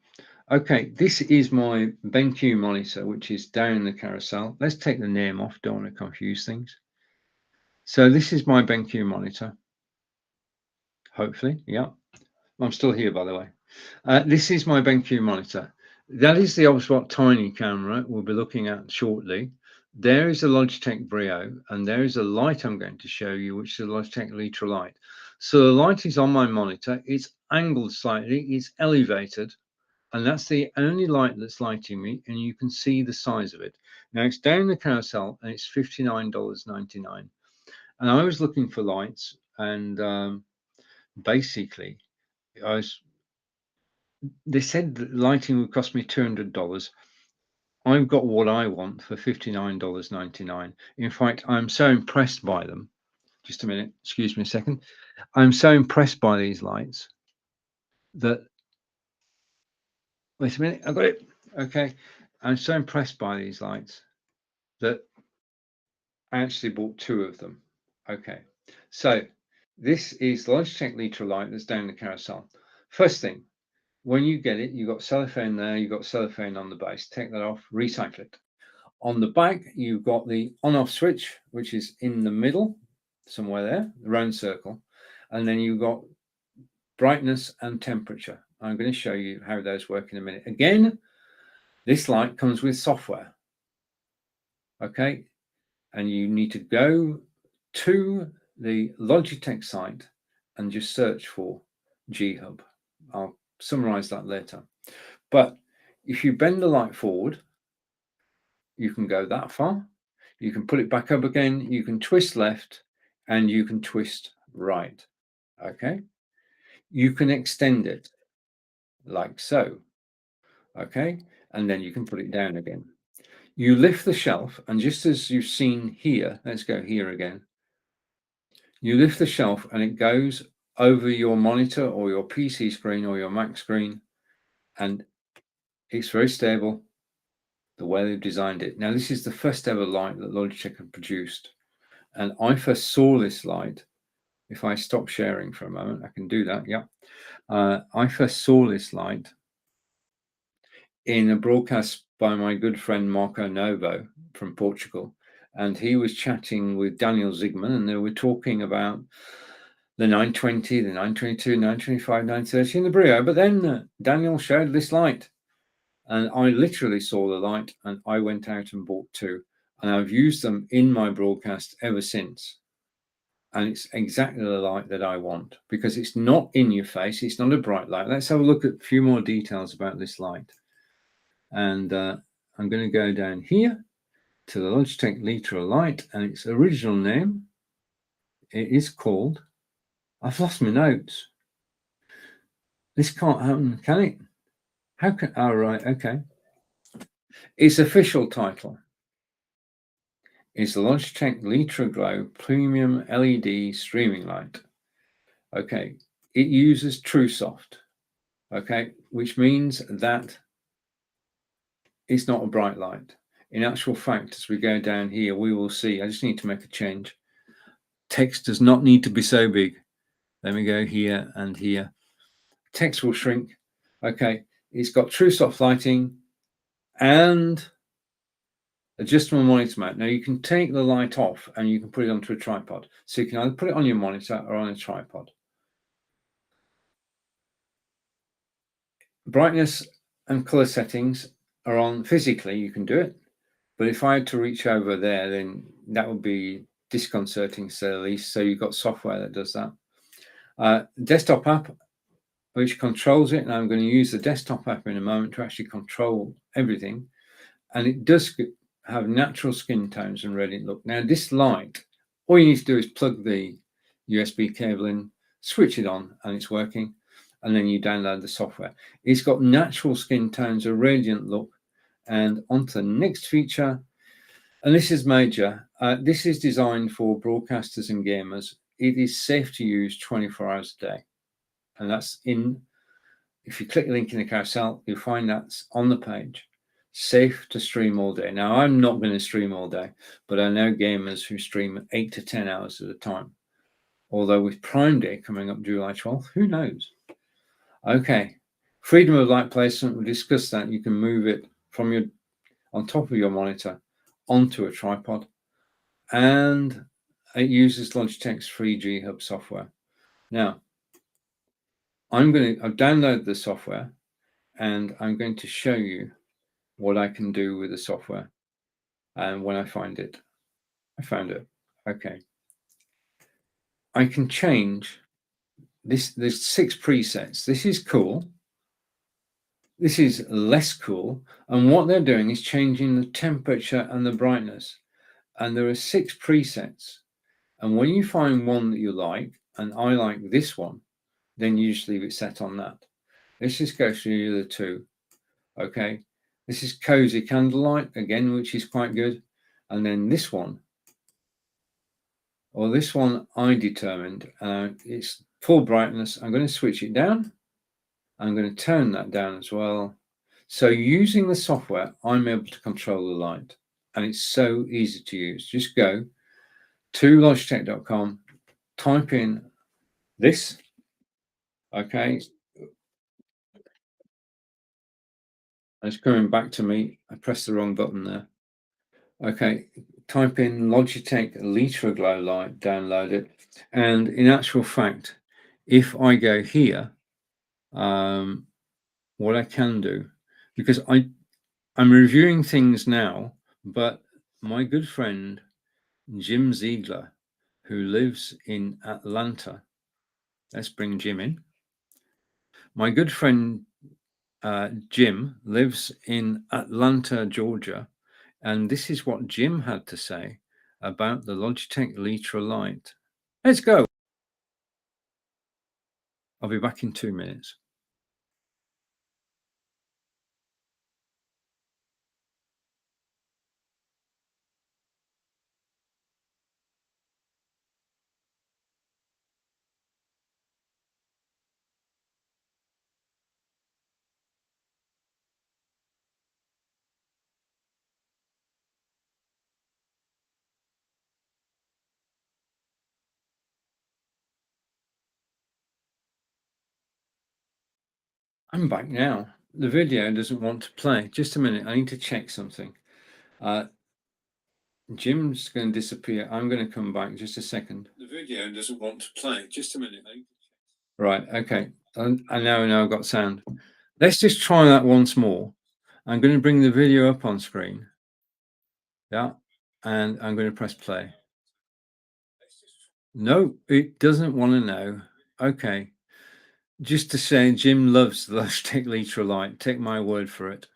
Okay, this is my BenQ monitor, which is down the carousel. Let's take the name off, don't want to confuse things. So this is my BenQ monitor. Hopefully, yeah. I'm still here, by the way. This is my BenQ monitor. That is the Ultraspot Tiny camera we'll be looking at shortly. There is a Logitech Brio, and there is a light I'm going to show you, which is a Logitech Litra light. So the light is on my monitor. It's angled slightly. It's elevated. And that's the only light that's lighting me, and you can see the size of it. Now, it's down the carousel, and it's $59.99. And I was looking for lights, and basically, they said that lighting would cost me $200. I've got what I want for $59.99. In fact, I'm so impressed by them. Just a minute, excuse me a second. I'm so impressed by these lights that, wait a minute, I got it. Okay. I'm so impressed by these lights that I actually bought 2 of them. Okay. So this is the Logitech Litra light that's down the carousel. First thing, when you get it, you've got cellophane there, you've got cellophane on the base. Take that off, recycle it. On the back, you've got the on-off switch, which is in the middle, somewhere there, the round circle. And then you've got brightness and temperature. I'm going to show you how those work in a minute. Again, this light comes with software. Okay. And you need to go to the Logitech site and just search for G-Hub. I'll summarize that later. But if you bend the light forward, you can go that far. You can put it back up again. You can twist left and you can twist right. Okay. You can extend it like so. Okay. And then you can put it down again. You lift the shelf, and just as you've seen here, let's go here again. You lift the shelf and it goes over your monitor or your PC screen or your Mac screen, and it's very stable the way they've designed it. Now, this is the first ever light that Logitech have produced, and I first saw this light. If I stop sharing for a moment, I can do that. Yeah. I first saw this light in a broadcast by my good friend Marco Novo from Portugal, and he was chatting with Daniel Zigman, and they were talking about the 920, the 922, 925, 930, and the Brio. But then Daniel showed this light, and I literally saw the light, and I went out and bought two, and I've used them in my broadcast ever since. And it's exactly the light that I want, because it's not in your face. It's not a bright light. Let's have a look at a few more details about this light. And I'm going to go down here to the Logitech Litra light, and its original name, it is called, I've lost my notes. This can't happen, can it? How can, oh, right, okay. Its official title is the Logitech Litra Glow Premium LED Streaming Light. Okay, it uses TrueSoft, okay, which means that it's not a bright light. In actual fact, as we go down here, we will see, I just need to make a change. Text does not need to be so big. Let me go here and here. Text will shrink. Okay, it's got TrueSoft lighting and adjustable monitor mount. Now you can take the light off and you can put it onto a tripod. So you can either put it on your monitor or on a tripod. Brightness and color settings are on physically, you can do it. But if I had to reach over there, then that would be disconcerting, to say the least. So you've got software that does that. Desktop app, which controls it. And I'm going to use the desktop app in a moment to actually control everything. And it does have natural skin tones and radiant look. Now, this light, all you need to do is plug the USB cable in, switch it on, and it's working. And then you download the software. It's got natural skin tones, a radiant look. And onto the next feature, and this is major. This is designed for broadcasters and gamers. It is safe to use 24 hours a day. And that's in, if you click the link in the carousel, you'll find that's on the page. Safe to stream all day. Now, I'm not going to stream all day, but I know gamers who stream 8 to 10 hours at a time. Although with Prime Day coming up July 12th, who knows? Okay, freedom of light placement, we discussed that. You can move it from your, on top of your monitor onto a tripod, and it uses Logitech's free G Hub software. Now, I've downloaded the software, and I'm going to show you what I can do with the software. And when I find it, I found it. Okay. I can change this. There's 6 presets. This is cool. This is less cool. And what they're doing is changing the temperature and the brightness. And there are 6 presets. And when you find one that you like, and I like this one, then you just leave it set on that. Let's just go through the other 2. Okay. This is cozy candlelight again, which is quite good. And then this one, or this one I determined, it's full brightness. I'm going to switch it down. I'm going to turn that down as well. So using the software, I'm able to control the light, and it's so easy to use. Just go to logitech.com, type in this. Okay. It's coming back to me. I pressed the wrong button there. Okay, type in Logitech Litra Glow Light, download it. And in actual fact, if I go here, what I can do, because I'm reviewing things now, but my good friend Jim Ziegler, who lives in Atlanta, let's bring Jim in. My good friend Jim lives in Atlanta, Georgia, and this is what Jim had to say about the Logitech Litra Light. Let's go. I'll be back in 2 minutes. I'm back now. The video doesn't want to play. Just a minute. I need to check something. Jim's going to disappear. I'm going to come back just a second. The video doesn't want to play. Just a minute. Right. Okay. And now I've got sound. Let's just try that once more. I'm going to bring the video up on screen. Yeah. And I'm going to press play. No, it doesn't want to know. Okay. Just to say, Jim loves the Logitech Litra Lite. Take my word for it.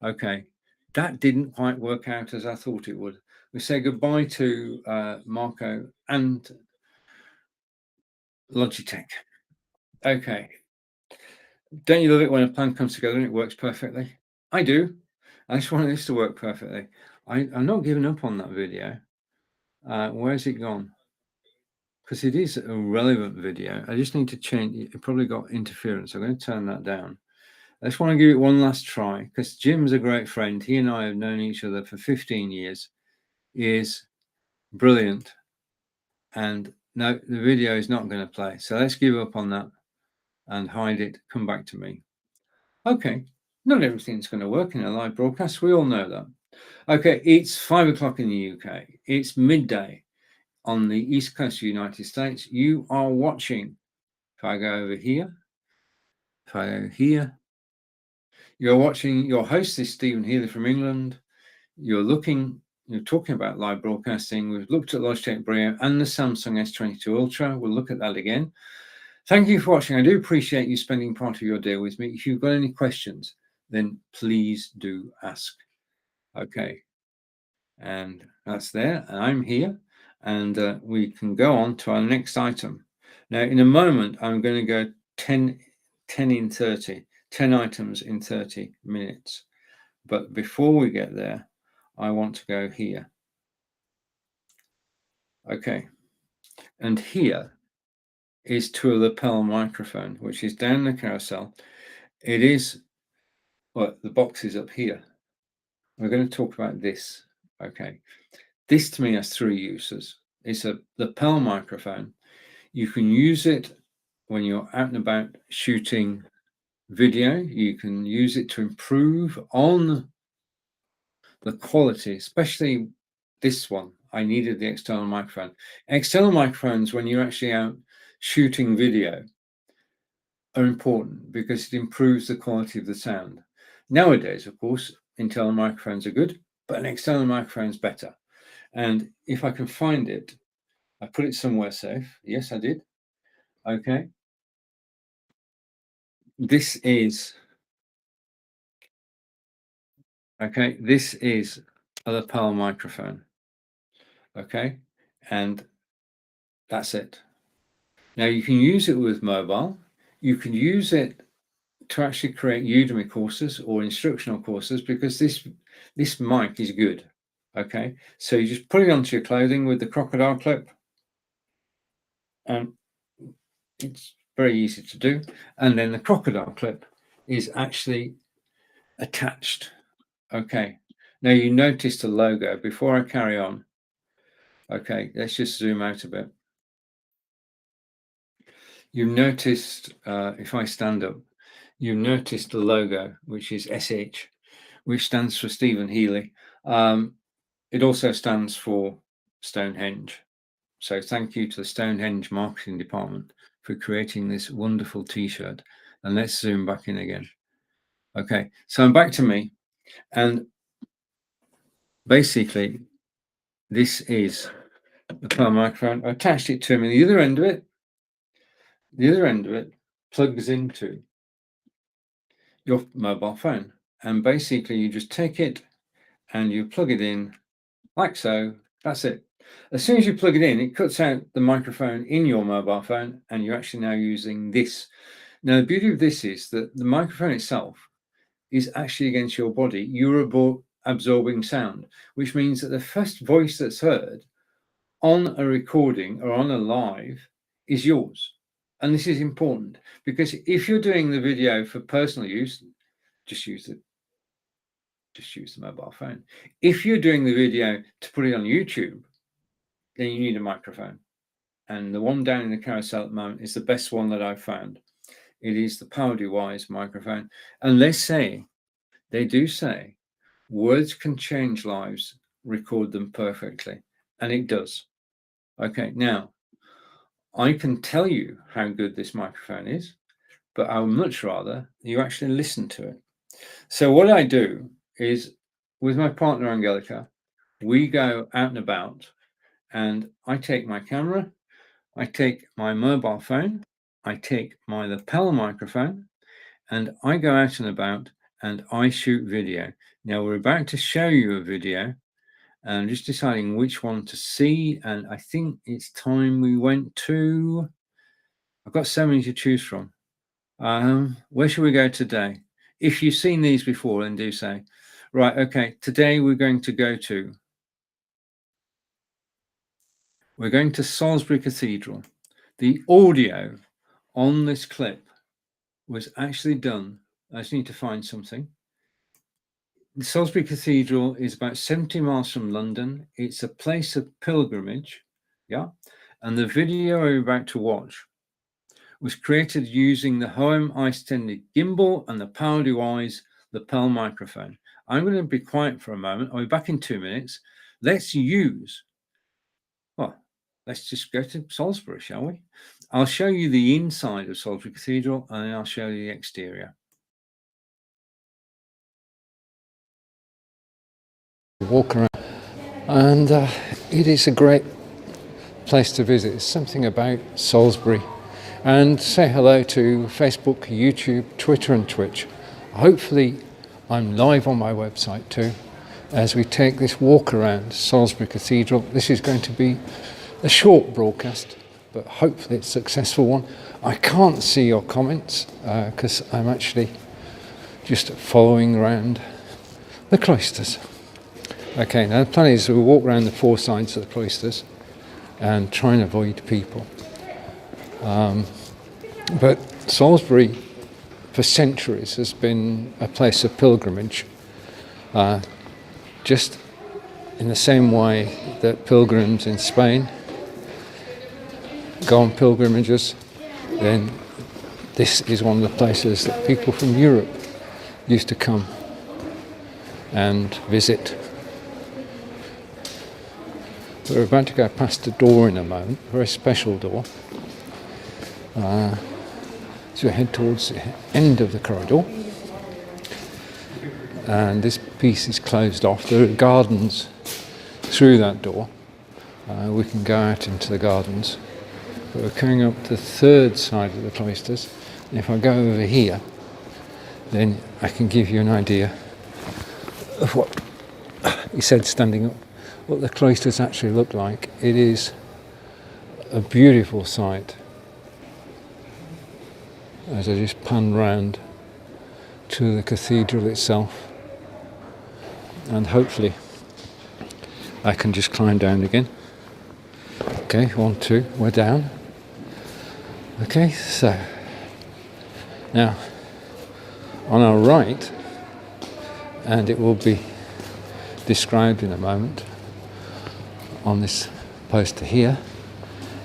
Okay. That didn't quite work out as I thought it would. We say goodbye to Marco and Logitech. Okay. Don't you love it when a plan comes together and it works perfectly? I do. I just want this to work perfectly. I'm not giving up on that video. Where's it gone? Because it is a relevant video. I just need to change. It probably got interference. I'm going to turn that down. I just want to give it one last try because Jim's a great friend. He and I have known each other for 15 years. He is brilliant. And no, the video is not going to play. So let's give up on that and hide it. Come back to me. Okay. Not everything's going to work in a live broadcast. We all know that. Okay. It's 5 o'clock in the UK. It's midday on the East Coast of the United States. You are watching. If I go over here, if I go here, you're watching. Your host is Stephen Healey from England. You're talking about live broadcasting. We've looked at Logitech Brio and the Samsung S22 Ultra. We'll look at that again. Thank you for watching. I do appreciate you spending part of your day with me. If you've got any questions, then please do ask. Okay. And that's there. And I'm here. And we can go on to our next item. Now, in a moment, I'm going to go 10 in 30, 10 items in 30 minutes. But before we get there, I want to go here. Okay. And here is to a lapel microphone, which is down the carousel. It is, well, the box is up here. We're going to talk about this. Okay. This to me has three uses. It's a lapel microphone. You can use it when you're out and about shooting video. You can use it to improve on the quality, especially this one. I needed the external microphone. External microphones, when you're actually out shooting video, are important because it improves the quality of the sound. Nowadays, of course, internal microphones are good, but an external microphone is better. And if I can find it, I put it somewhere safe. Yes, I did. Okay. This is a lapel microphone. Okay. And that's it. Now you can use it with mobile. You can use it to actually create Udemy courses or instructional courses because this mic is good. Okay. So you just put it onto your clothing with the crocodile clip. And it's very easy to do. And then the crocodile clip is actually attached. Okay. Now you notice the logo. Before I carry on, okay, let's just zoom out a bit. You noticed, if I stand up, you noticed the logo, which is SH, which stands for Stephen Healey. It also stands for Stonehenge. So thank you to the Stonehenge marketing department for creating this wonderful t-shirt. And let's zoom back in again. Okay, so I'm back to me. And basically, this is the power microphone. I attached it to him, and the other end of it plugs into your mobile phone. And basically, you just take it and you plug it in like so. That's it. As soon as you plug it in, it cuts out the microphone in your mobile phone, and you're actually now using this. Now, the beauty of this is that the microphone itself is actually against your body. You're absorbing sound, which means that the first voice that's heard on a recording or on a live is yours. And this is important because if you're doing the video for personal use, just use the mobile phone. If you're doing the video to put it on YouTube, then you need a microphone. And the one down in the carousel at the moment is the best one that I've found. It is the PowerDeWise microphone. And they do say, words can change lives record them perfectly, and it does. Okay, now I can tell you how good this microphone is, but I would much rather you actually listen to it. So what I do is, with my partner Angelica, we go out and about, and I take my camera, I take my mobile phone, I take my lapel microphone, and I go out and about and I shoot video. Now we're about to show you a video, and I'm just deciding which one to see, and I think it's time we went to, I've got so many to choose from. Where should we go today? If you've seen these before, then do say. Right, okay, today we're going to Salisbury Cathedral. The audio on this clip was actually done. I just need to find something. The Salisbury Cathedral is about 70 miles from London. It's a place of pilgrimage, yeah? And the video we're about to watch was created using the Home extended gimbal and the Power Device lapel microphone. I'm going to be quiet for a moment. I'll be back in 2 minutes. Let's just go to Salisbury, shall we? I'll show you the inside of Salisbury Cathedral, and then I'll show you the exterior. Walk around, and it is a great place to visit. There's something about Salisbury. And say hello to Facebook, YouTube, Twitter and Twitch. Hopefully I'm live on my website too as we take this walk around Salisbury Cathedral. This is going to be a short broadcast, but hopefully it's a successful one. I can't see your comments because I'm actually just following around the cloisters. Okay, now the plan is we'll walk around the four sides of the cloisters and try and avoid people. But Salisbury for centuries has been a place of pilgrimage, just in the same way that pilgrims in Spain go on pilgrimages. Then this is one of the places that people from Europe used to come and visit. We're about to go past a door in a moment, a very special door. So we head towards the end of the corridor, and this piece is closed off. There are gardens through that door. We can go out into the gardens, but we're coming up the third side of the cloisters, and if I go over here, then I can give you an idea of what he said standing up, what the cloisters actually look like. It is a beautiful sight. As I just pan round to the cathedral itself, and hopefully I can just climb down again. Okay, 1, 2, we're down. Okay, so now on our right, and it will be described in a moment on this poster here,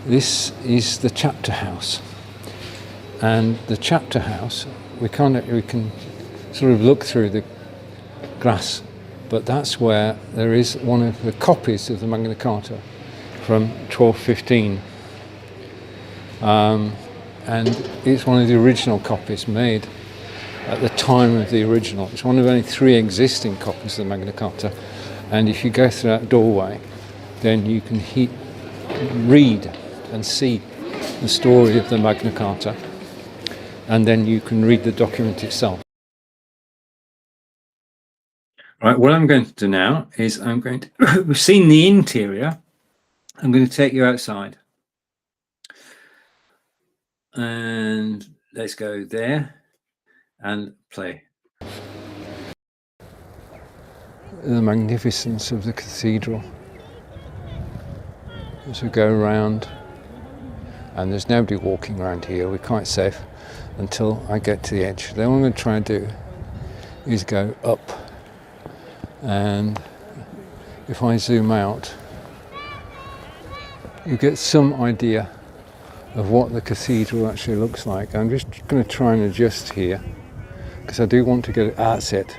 this is the chapter house. And the chapter house, we can sort of look through the glass, but that's where there is one of the copies of the Magna Carta from 1215. And it's one of the original copies made at the time of the original. It's one of only 3 existing copies of the Magna Carta. And if you go through that doorway, then you can read and see the story of the Magna Carta. And then you can read the document itself. Right, what I'm going to do now is we've seen the interior, I'm going to take you outside. And let's go there and play. The magnificence of the cathedral as we go around, and there's nobody walking around here, we're quite safe until I get to the edge. Then what I'm going to try and do is go up, and if I zoom out, you get some idea of what the cathedral actually looks like. I'm just going to try and adjust here because I do want to get it. That's it.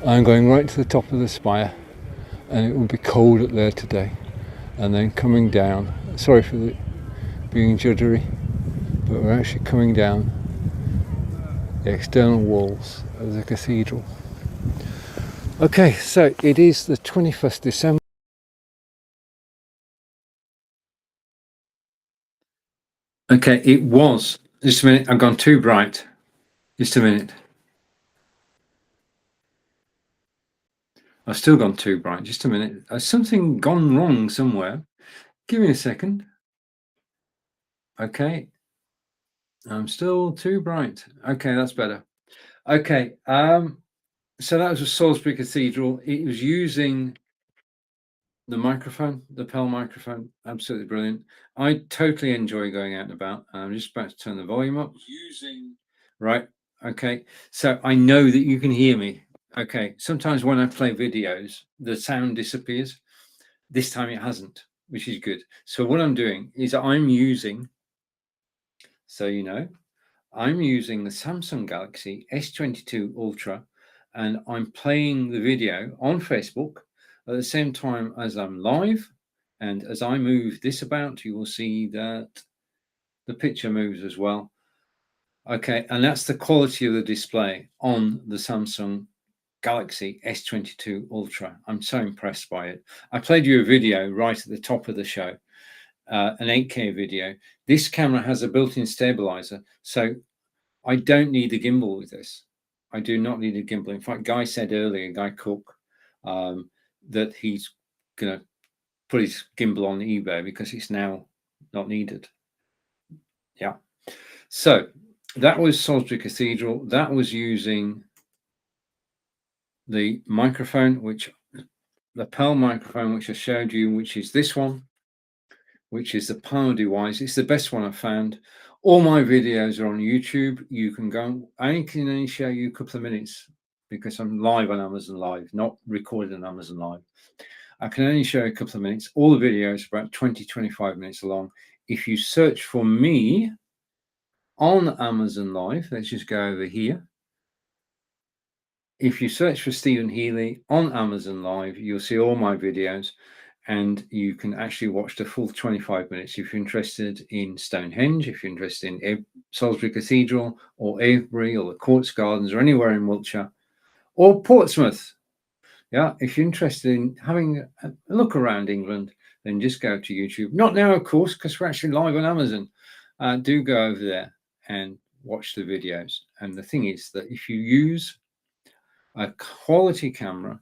I'm going right to the top of the spire, and it will be cold up there today. And then coming down, sorry for being juddery, but we're actually coming down the external walls of the cathedral. Okay, so it is the 21st December. Okay, it was. Just a minute, I've gone too bright. Just a minute. I've still gone too bright. Just a minute. Has something gone wrong somewhere? Give me a second. Okay. I'm still too bright. Okay, that's better. Okay. So that was a Salisbury Cathedral. It was using the microphone, the Pell microphone. Absolutely brilliant. I totally enjoy going out and about. I'm just about to turn the volume up. Right. Okay. So I know that you can hear me. Okay. Sometimes when I play videos, the sound disappears. This time it hasn't, which is good. So what I'm doing is I'm using, so you know, I'm using the Samsung Galaxy S22 Ultra, and I'm playing the video on Facebook at the same time as I'm live. And as I move this about, you will see that the picture moves as well. Okay, and that's the quality of the display on the Samsung Galaxy S22 Ultra. I'm so impressed by it. I played you a video right at the top of the show, an 8K video. This camera has a built-in stabilizer, so I don't need a gimbal with this. I do not need a gimbal. In fact, Guy said earlier, Guy Cook, that he's going to put his gimbal on eBay because it's now not needed. Yeah. So that was Salisbury Cathedral. That was using the microphone, which the Pearl microphone, which I showed you, which is this one, which is the Power device. It's the best one I've found. All my videos are on YouTube. You can go. I can only show you a couple of minutes because I'm live on Amazon Live, not recorded on Amazon Live. I can only show a couple of minutes. All the videos are about 20-25 minutes long. If you search for me on Amazon Live, let's just go over here. If you search for Stephen Healey on Amazon Live, you'll see all my videos, and you can actually watch the full 25 minutes. If you're interested in Stonehenge, if you're interested in Salisbury Cathedral or Avebury or the Courts Gardens or anywhere in Wiltshire or Portsmouth, yeah, if you're interested in having a look around England, then just go to YouTube. Not now, of course, because we're actually live on Amazon. Do go over there and watch the videos. And the thing is that if you use a quality camera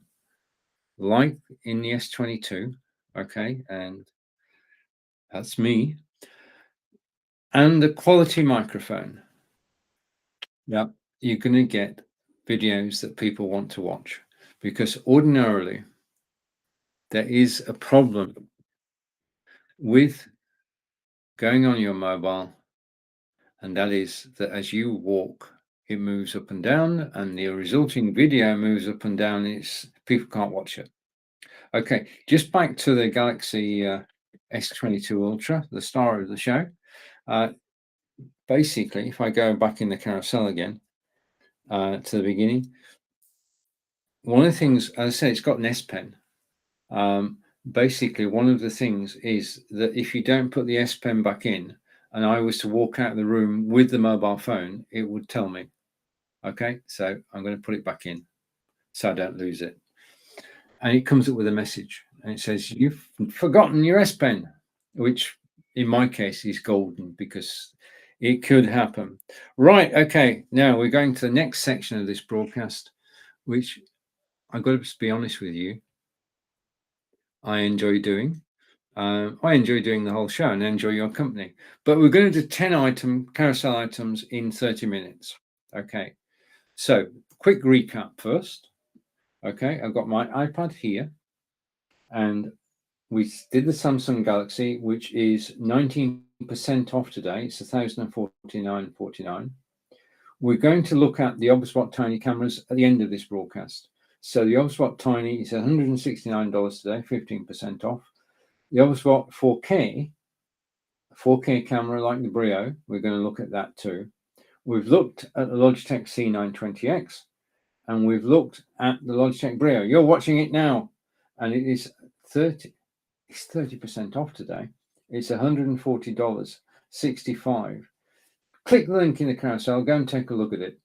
like in the S22, okay, and that's me, and a quality microphone, yeah, you're going to get videos that people want to watch, because ordinarily there is a problem with going on your mobile, and that is that as you walk, it moves up and down, and the resulting video moves up and down. It's people can't watch it. Okay, just back to the Galaxy S22 Ultra, the star of the show. Basically, if I go back in the carousel again to the beginning, one of the things, as I say, it's got an S Pen. Basically, one of the things is that if you don't put the S Pen back in, and I was to walk out of the room with the mobile phone, it would tell me. Okay, so I'm going to put it back in so I don't lose it. And it comes up with a message, and it says, "You've forgotten your S Pen," which in my case is golden because it could happen. Right, okay, now we're going to the next section of this broadcast, which I've got to be honest with you, I enjoy doing. I enjoy doing the whole show and enjoy your company. But we're going to do 10 carousel items in 30 minutes. Okay, so quick recap first. Okay, I've got my iPad here, and we did the Samsung Galaxy, which is 19% off today. It's 1,049.49. We're going to look at the Obspot Tiny cameras at the end of this broadcast. So the Obspot Tiny is $169 today, 15% off. The Obspot 4K camera like the Brio, we're going to look at that too. We've looked at the Logitech C920X, and we've looked at the Logitech Brio. You're watching it now. and it is 30. It's 30% off today. It's $140.65. Click the link in the carousel. Go and take a look at it.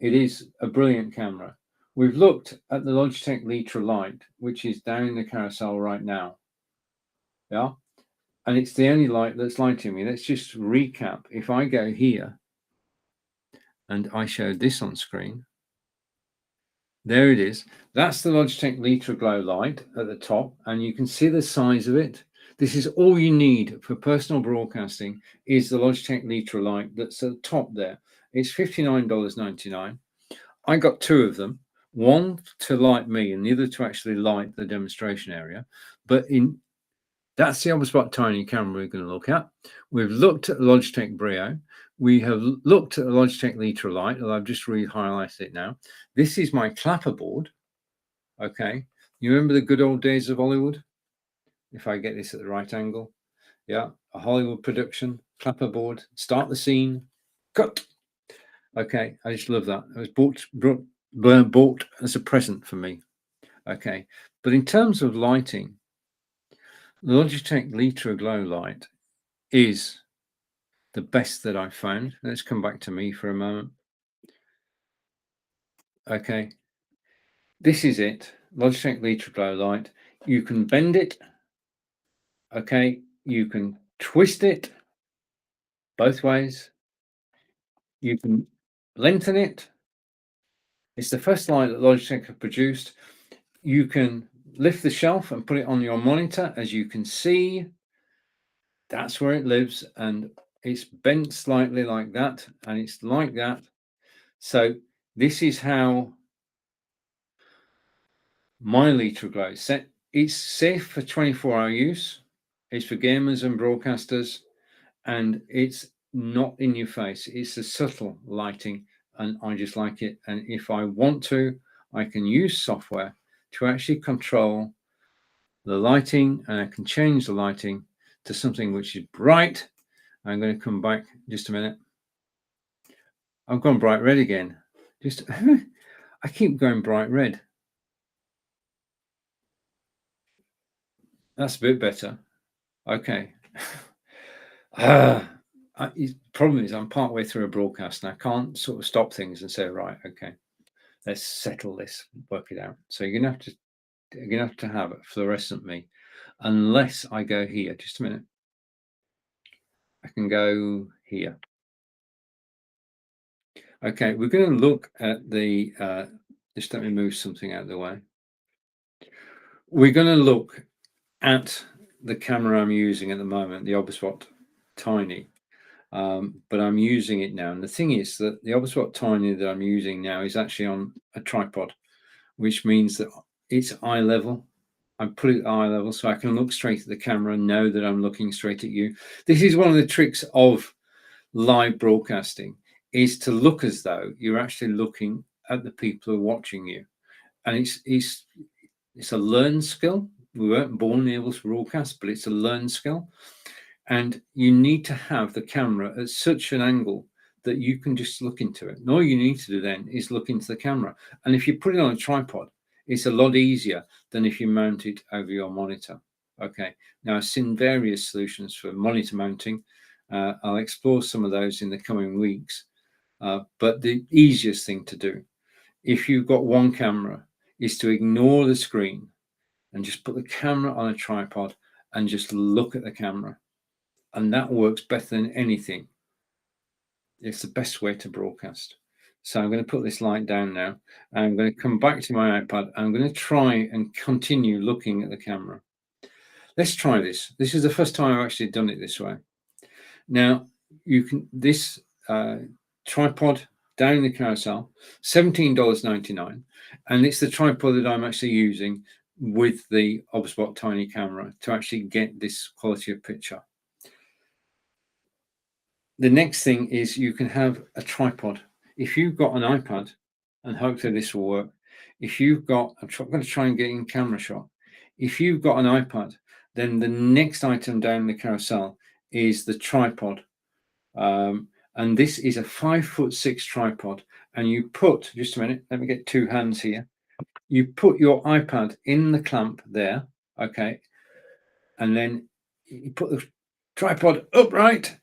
It is a brilliant camera. We've looked at the Logitech Litra Lite, which is down in the carousel right now. Yeah. And it's the only light that's lighting me. Let's just recap. If I go here and I show this on screen, there it is. That's the Logitech Litra Glow light at the top, and you can see the size of it. This is all you need for personal broadcasting is the Logitech Litra light that's at the top there. It's $59.99. I got two of them, one to light me and the other to actually light the demonstration area. But that's the Obspot Tiny camera we're going to look at. We've looked at the Logitech Brio. We have looked at the Logitech Litra Lite, and I've just re-highlighted it now. This is my clapper board. Okay. You remember the good old days of Hollywood? If I get this at the right angle. Yeah. A Hollywood production, clapper board, start the scene, cut. Okay. I just love that. It was bought as a present for me. Okay. But in terms of lighting, the Logitech Litra Glow light is the best that I've found. Let's come back to me for a moment. Okay. This is it. Logitech Litra Glow light. You can bend it. Okay. You can twist it both ways. You can lengthen it. It's the first light that Logitech have produced. You can lift the shelf and put it on your monitor. As you can see, that's where it lives, and it's bent slightly like that, and it's like that. So this is how my Litra Glow is set. It's safe for 24-hour use. It's for gamers and broadcasters, and it's not in your face. It's a subtle lighting, and I just like it. And if I want to, I can use software to actually control the lighting, and I can change the lighting to something which is bright. I'm going to come back just a minute. I've gone bright red again. Just I keep going bright red. That's a bit better. Okay. The problem is I'm partway through a broadcast and I can't sort of stop things and say, right, okay, let's settle this, work it out. So you're gonna have to have it fluorescent me, unless I go here. Just a minute. I can go here. Okay, we're going to look at the. Just let me move something out of the way. We're going to look at the camera I'm using at the moment, the Obspot Tiny. But I'm using it now. And the thing is that the Obspot Tiny that I'm using now is actually on a tripod, which means that it's eye level. I put it at eye level so I can look straight at the camera and know that I'm looking straight at you. This is one of the tricks of live broadcasting, is to look as though you're actually looking at the people who are watching you. And it's a learned skill. We weren't born able to broadcast, but it's a learned skill. And you need to have the camera at such an angle that you can just look into it. And all you need to do then is look into the camera. And if you put it on a tripod, it's a lot easier than if you mount it over your monitor. Okay. Now, I've seen various solutions for monitor mounting. I'll explore some of those in the coming weeks. But the easiest thing to do, if you've got one camera, is to ignore the screen and just put the camera on a tripod and just look at the camera. And that works better than anything. It's the best way to broadcast. So I'm going to put this light down now. And I'm going to come back to my iPad. I'm going to try and continue looking at the camera. Let's try this. This is the first time I've actually done it this way. Now, you can, this tripod down in the carousel, $17.99. And it's the tripod that I'm actually using with the Obspot Tiny camera to actually get this quality of picture. The next thing is you can have a tripod. If you've got an iPad, and hopefully this will work, if you've got, I'm going to try and get in camera shot. If you've got an iPad, then the next item down the carousel is the tripod. And this is a 5'6" tripod. And you put, just a minute, let me get two hands here. you put your iPad in the clamp there, okay, and then you put the tripod upright,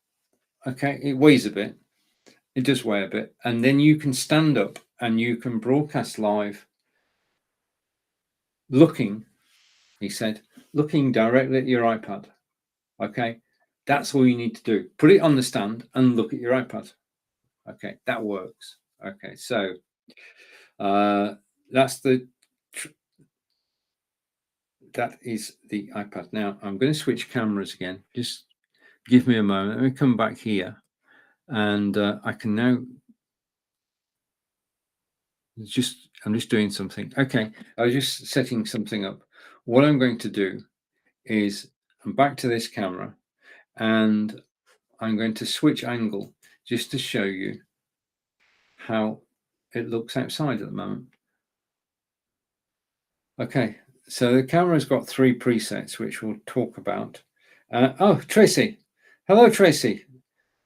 okay, it weighs a bit, it does weigh a bit, and then you can stand up and you can broadcast live looking, he said, looking directly at your iPad, okay. That's all you need to do. Put it on the stand and look at your iPad. Okay, that works. Okay, so that's that is the iPad. Now I'm going to switch cameras again. Just give me a moment. Let me come back here, and I can now I'm just doing something. Okay, I was just setting something up. What I'm going to do is I'm back to this camera, and I'm going to switch angle just to show you how it looks outside at the moment. Okay, so the camera's got 3 presets, which we'll talk about. Oh, Tracy. Hello, Tracy.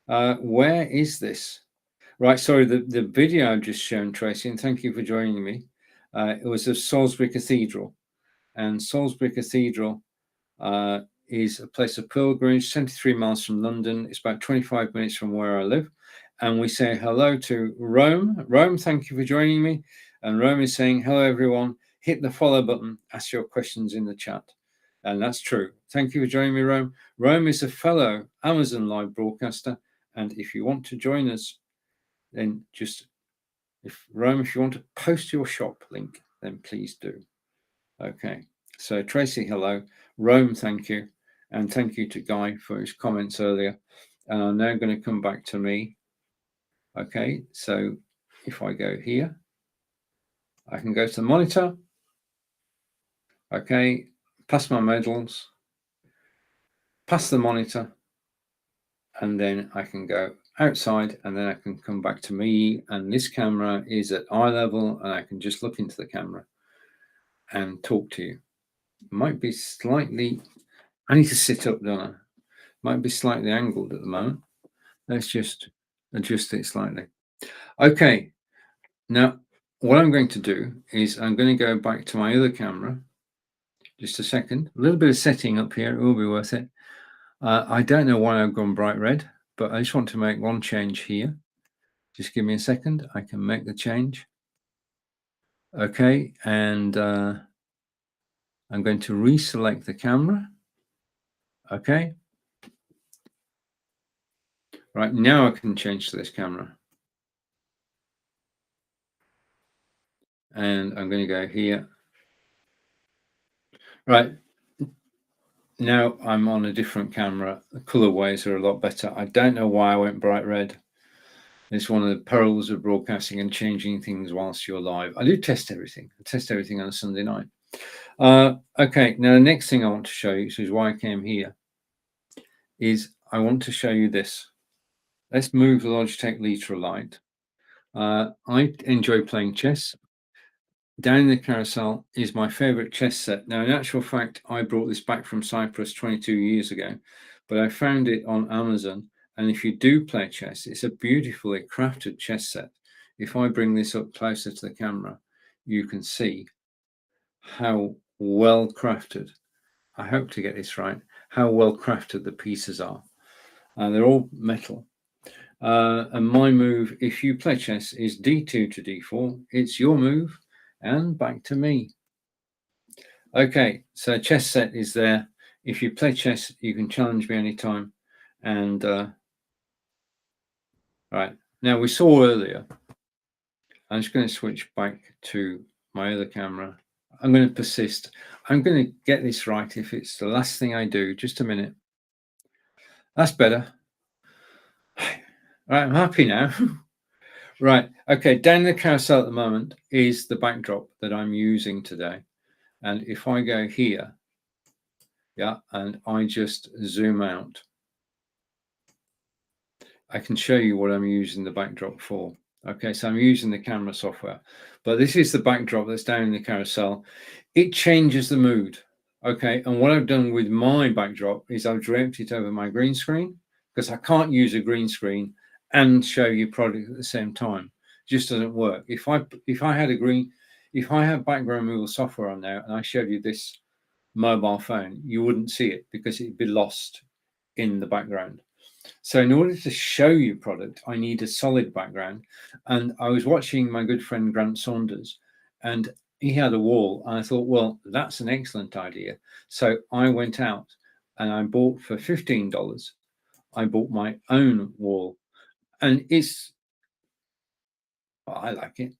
Where is this? Right, sorry, the video I've just shown, Tracy, and thank you for joining me. It was of Salisbury Cathedral. And Salisbury Cathedral is a place of pilgrimage, 73 miles from London. It's about 25 minutes from where I live. And we say hello to Rome. Rome, thank you for joining me. And Rome is saying, hello, everyone. Hit the follow button, ask your questions in the chat. And that's true. Thank you for joining me, Rome. Rome is a fellow Amazon live broadcaster. And if you want to join us, then just, if you want to post your shop link, then please do. Okay. So Tracy, hello. Rome, thank you. And thank you to Guy for his comments earlier. And I'm now going to come back to me. Okay, so if I go here, I can go to the monitor. Okay, past my medals, past the monitor, and then I can go outside, and then I can come back to me. And this camera is at eye level, and I can just look into the camera and talk to you. Might be slightly, I need to sit up, don't I? Might be slightly angled at the moment. Let's just adjust it slightly. Okay, now what I'm going to do is I'm going to go back to my other camera. Just a second. A little bit of setting up here. It will be worth it. I don't know why I've gone bright red, but I just want to make one change here. Just give me a second. I can make the change. Okay, and I'm going to reselect the camera. Okay. Right, now I can change to this camera. And I'm going to go here. Right. Now I'm on a different camera. The colorways are a lot better. I don't know why I went bright red. It's one of the perils of broadcasting and changing things whilst you're live. I do test everything. I test everything on a Sunday night. Okay, now the next thing I want to show you, which is why I came here, is I want to show you this. Let's move the Logitech Litra Lite. I enjoy playing chess. Down in the Carousel is my favorite chess set. Now, in actual fact, I brought this back from Cyprus 22 years ago, but I found it on Amazon. And if you do play chess, it's a beautifully crafted chess set. If I bring this up closer to the camera, you can see how well crafted, I hope to get this right, how well crafted the pieces are. They're all metal. And my move, if you play chess, is d2 to d4. It's your move. And back to me. Okay, so chess set is there. If you play chess, you can challenge me anytime. And right, now we saw earlier, I'm just going to switch back to my other camera. I'm going to persist. I'm going to get this right if it's the last thing I do. Just a minute. That's better. Right, I'm happy now. Right, okay, down the carousel at the moment is the backdrop that I'm using today. And if I go here, yeah, and I just zoom out, I can show you what I'm using the backdrop for. Okay, so I'm using the camera software, but this is the backdrop that's down in the carousel. It changes the mood. Okay, and what I've done with my backdrop is I've draped it over my green screen, because I can't use a green screen and show you product at the same time. It just doesn't work. If I had a green, If I have background removal software on there and I showed you this mobile phone, you wouldn't see it because it'd be lost in the background. So in order to show you product, I need a solid background. And I was watching my good friend Grant Saunders, and he had a wall. And I thought, well, that's an excellent idea. So I went out and I bought for $15. I bought my own wall, and I like it.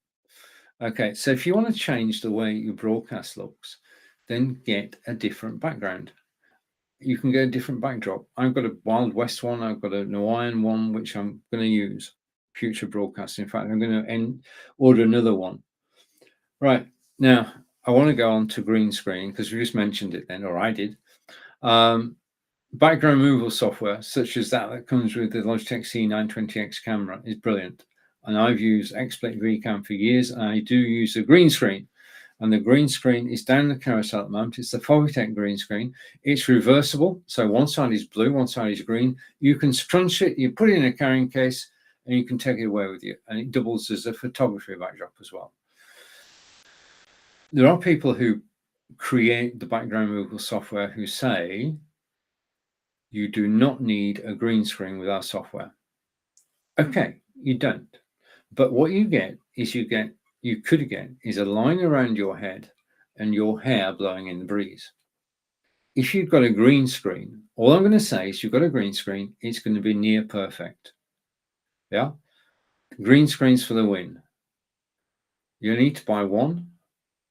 Okay, so if you want to change the way your broadcast looks, then get a different background. You can get a different backdrop. I've got a Wild West one. I've got an Hawaiian one, which I'm going to use future broadcasts. In fact, I'm going to order another one. Right now, I want to go on to green screen because we just mentioned it then, or I did. Background removal software, such as that comes with the Logitech C920X camera, is brilliant. And I've used XSplit VCam for years, and I do use the green screen. And the green screen is down the carousel at the moment. It's the Fovitech green screen. It's reversible. So one side is blue, one side is green. You can scrunch it, you put it in a carrying case, and you can take it away with you. And it doubles as a photography backdrop as well. There are people who create the background removal software who say, you do not need a green screen with our software. Okay, you don't. But what you could get is a line around your head and your hair blowing in the breeze. If you've got a green screen, all I'm going to say is you've got a green screen, it's going to be near perfect. Yeah? Green screens for the win. You need to buy one,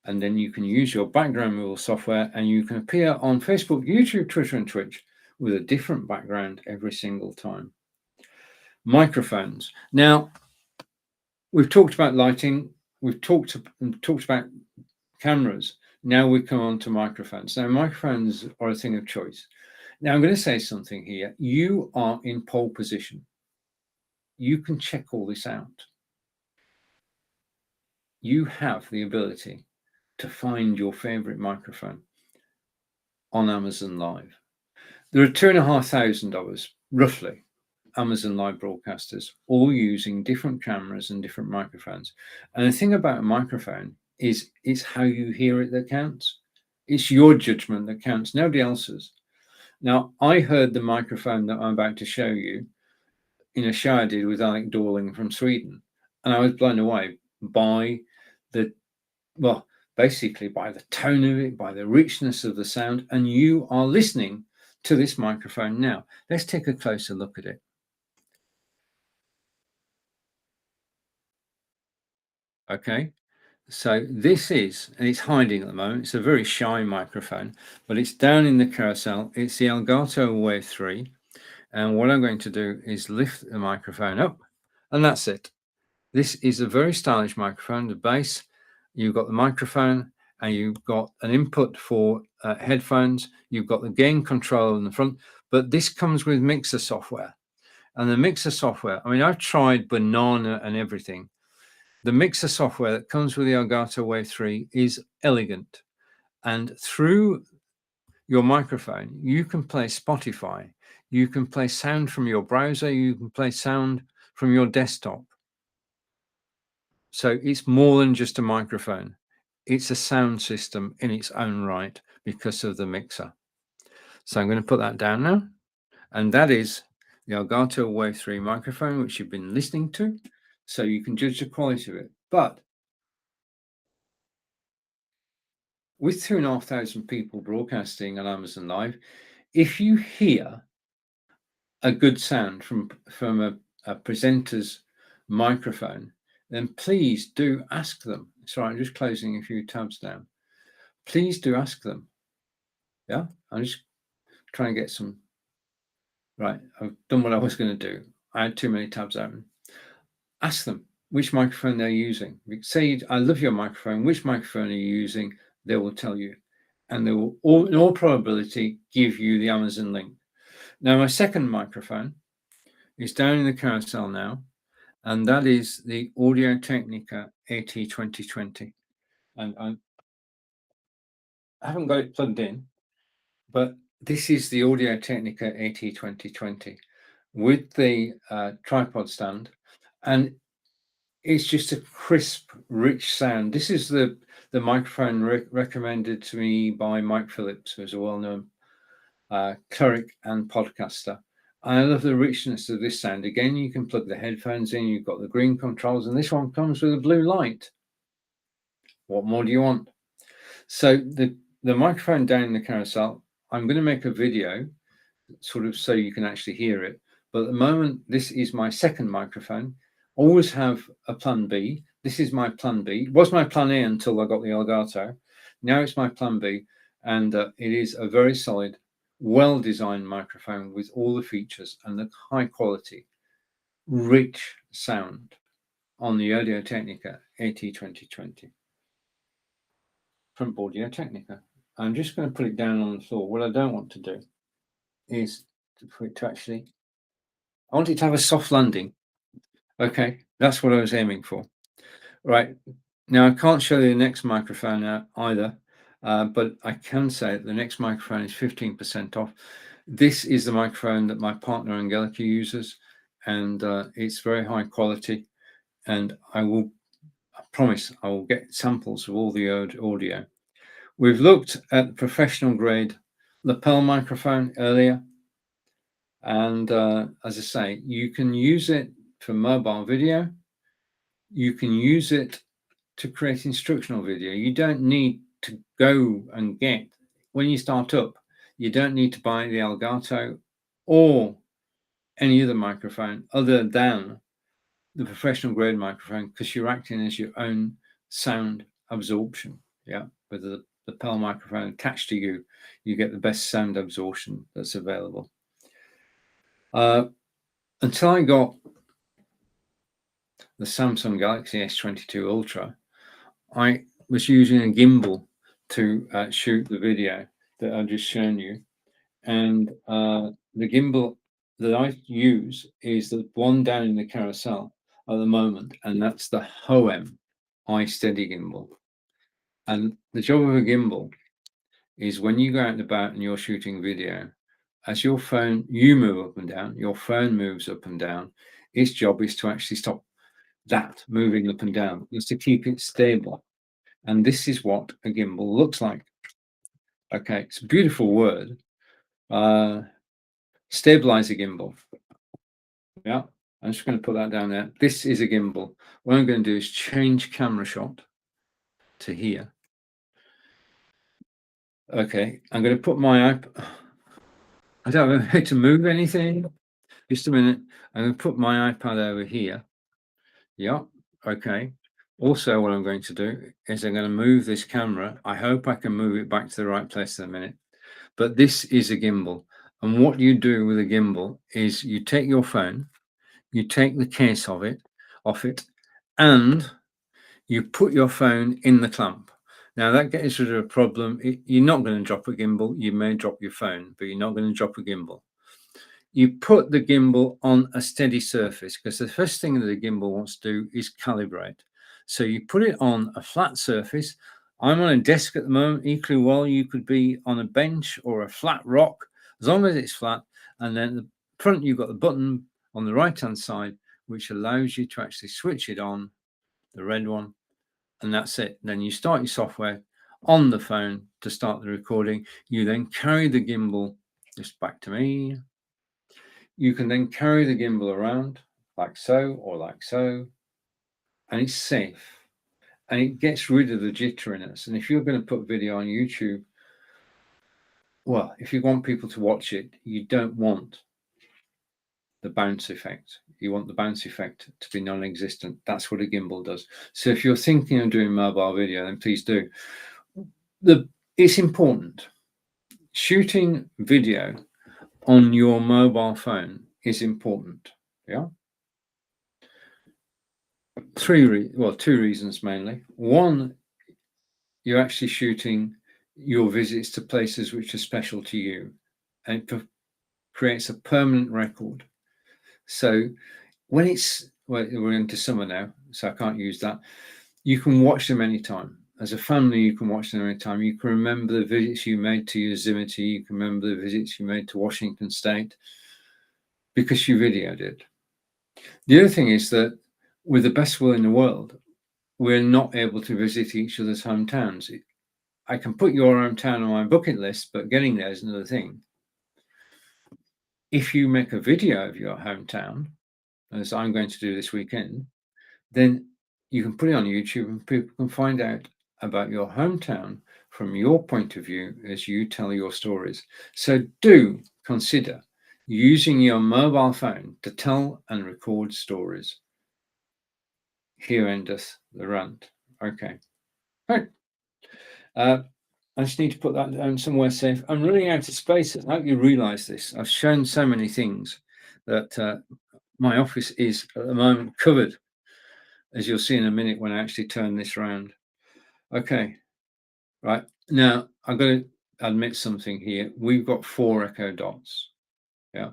and then you can use your background removal software, and you can appear on Facebook, YouTube, Twitter, and Twitch with a different background every single time. Microphones. Now, we've talked about lighting, we've talked about cameras. Now we come on to microphones. Now, microphones are a thing of choice. Now, I'm going to say something here. You are in pole position. You can check all this out. You have the ability to find your favorite microphone on Amazon Live. There are 2,500 of us, roughly, Amazon Live broadcasters, all using different cameras and different microphones. And the thing about a microphone is it's how you hear it that counts. It's your judgment that counts, nobody else's. Now, I heard the microphone that I'm about to show you in a show I did with Alec Dorling from Sweden, and I was blown away by basically by the tone of it, by the richness of the sound, and you are listening to this microphone now. Let's take a closer look at it. Okay, so this is, and it's hiding at the moment, it's a very shy microphone, but it's down in the carousel. It's the Elgato Wave 3. And what I'm going to do is lift the microphone up, and that's it. This is a very stylish microphone. The bass, you've got the microphone, and you've got an input for headphones. You've got the gain control in the front, but this comes with mixer software. And the mixer software, I mean, I've tried Banana and everything. The mixer software that comes with the Elgato Wave 3 is elegant. And through your microphone, you can play Spotify, you can play sound from your browser, you can play sound from your desktop. So it's more than just a microphone. It's a sound system in its own right because of the mixer. So I'm going to put that down now. And that is the Elgato Wave 3 microphone, which you've been listening to. So you can judge the quality of it. But with 2,500 people broadcasting on Amazon Live, if you hear a good sound from a presenter's microphone, then please do ask them. Sorry, I'm just closing a few tabs down. Please do ask them. Yeah, I'm just trying to get some. Right, I've done what I was going to do. I had too many tabs open. Ask them which microphone they're using. Say, I love your microphone. Which microphone are you using? They will tell you. And they will, in all probability, give you the Amazon link. Now, my second microphone is down in the carousel now, and that is the Audio Technica AT2020. And I haven't got it plugged in, but this is the Audio Technica AT2020 with the tripod stand. And it's just a crisp, rich sound. This is the microphone recommended to me by Mike Phillips, who's a well-known cleric and podcaster. I love the richness of this sound. Again, you can plug the headphones in. You've got the green controls, and this one comes with a blue light. What more do you want? So the microphone down in the carousel, I'm going to make a video sort of so you can actually hear it. But at the moment, this is my second microphone. Always have a plan B. This is my plan B. It was my plan A until I got the Elgato. Now it's my plan B, and it is a very solid, well-designed microphone with all the features and the high quality, rich sound on the Audio Technica AT2020 from Audio Technica. I'm just going to put it down on the floor. What I don't want to do is for it to actually, I want it to have a soft landing. Okay, that's what I was aiming for. Right, now I can't show you the next microphone out either, but I can say that the next microphone is 15% off. This is the microphone that my partner Angelica uses, and it's very high quality, and I promise I will get samples of all the audio. We've looked at the professional grade lapel microphone earlier, and as I say, you can use it for mobile video. You can use it to create instructional video. You don't need to go and get, when you start up, you don't need to buy the Elgato or any other microphone other than the professional grade microphone, because you're acting as your own sound absorption. Yeah, with the lapel microphone attached to you, you get the best sound absorption that's available. Until I got the Samsung Galaxy S22 Ultra, I was using a gimbal to shoot the video that I've just shown you. And the gimbal that I use is the one down in the carousel at the moment, and that's the Hoem iSteady gimbal. And the job of a gimbal is when you go out and about and you're shooting video, as your phone, you move up and down, your phone moves up and down. Its job is to actually stop that moving up and down. It's to keep it stable. And this is what a gimbal looks like. Okay, it's a beautiful word. Stabilizer gimbal. Yeah, I'm just going to put that down there. This is a gimbal. What I'm going to do is change camera shot to here. Okay, I'm going to put my iPad. I don't know how to move anything. Just a minute. I'm going to put my iPad over here. Yeah, okay. Also, what I'm going to do is I'm going to move this camera. I hope I can move it back to the right place in a minute. But this is a gimbal. And what you do with a gimbal is you take your phone, you take the case of it, off it, and you put your phone in the clamp. Now that gets rid of a problem. You're not going to drop a gimbal. You may drop your phone, but you're not going to drop a gimbal. You put the gimbal on a steady surface, because the first thing that the gimbal wants to do is calibrate. So you put it on a flat surface. I'm on a desk at the moment. Equally well, you could be on a bench or a flat rock, as long as it's flat. And then at the front, you've got the button on the right-hand side, which allows you to actually switch it on, the red one, and that's it. Then you start your software on the phone to start the recording. You then carry the gimbal, just back to me. You can then carry the gimbal around like so or like so, and it's safe. And it gets rid of the jitteriness. And if you're going to put video on YouTube, well, if you want people to watch it, you don't want the bounce effect. You want the bounce effect to be non-existent. That's what a gimbal does. So if you're thinking of doing mobile video, then please do. It's important. Shooting video on your mobile phone is important. Yeah. Two reasons mainly. One, you're actually shooting your visits to places which are special to you, and it creates a permanent record. So when we're into summer now, so I can't use that. You can watch them anytime. As a family, you can watch them anytime. You can remember the visits you made to Yosemite. You can remember the visits you made to Washington State because you videoed it. The other thing is that with the best will in the world, we're not able to visit each other's hometowns. I can put your hometown on my bucket list, but getting there is another thing. If you make a video of your hometown, as I'm going to do this weekend, then you can put it on YouTube and people can find out about your hometown from your point of view as you tell your stories. So do consider using your mobile phone to tell and record stories. Here endeth the rant. Okay. Right. I just need to put that down somewhere safe. I'm running out of space. I hope you realize this. I've shown so many things that my office is at the moment covered, as you'll see in a minute when I actually turn this around. Okay, right. Now, I've got to admit something here. We've got 4 echo dots. Yeah.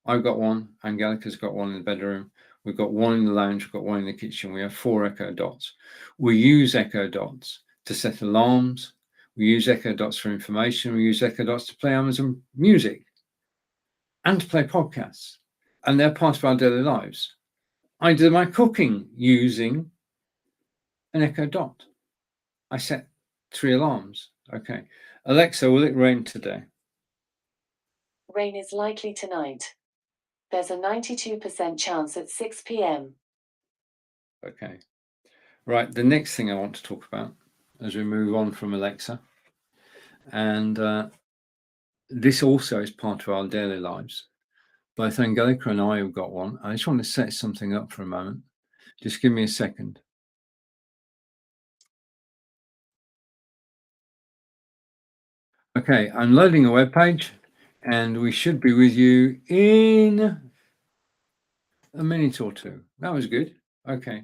I've got one. Angelica's got one in the bedroom. We've got one in the lounge. We've got one in the kitchen. We have 4 echo dots. We use echo dots to set alarms. We use echo dots for information. We use echo dots to play Amazon Music and to play podcasts. And they're part of our daily lives. I do my cooking using an echo dot. I set 3 alarms. Okay. Alexa, will it rain today? Rain is likely tonight. There's a 92% chance at 6 p.m. Okay. Right. The next thing I want to talk about as we move on from Alexa, and this also is part of our daily lives. Both Angelica and I have got one. I just want to set something up for a moment. Just give me a second. Okay, I'm loading a web page, and we should be with you in a minute or two. That was good. Okay.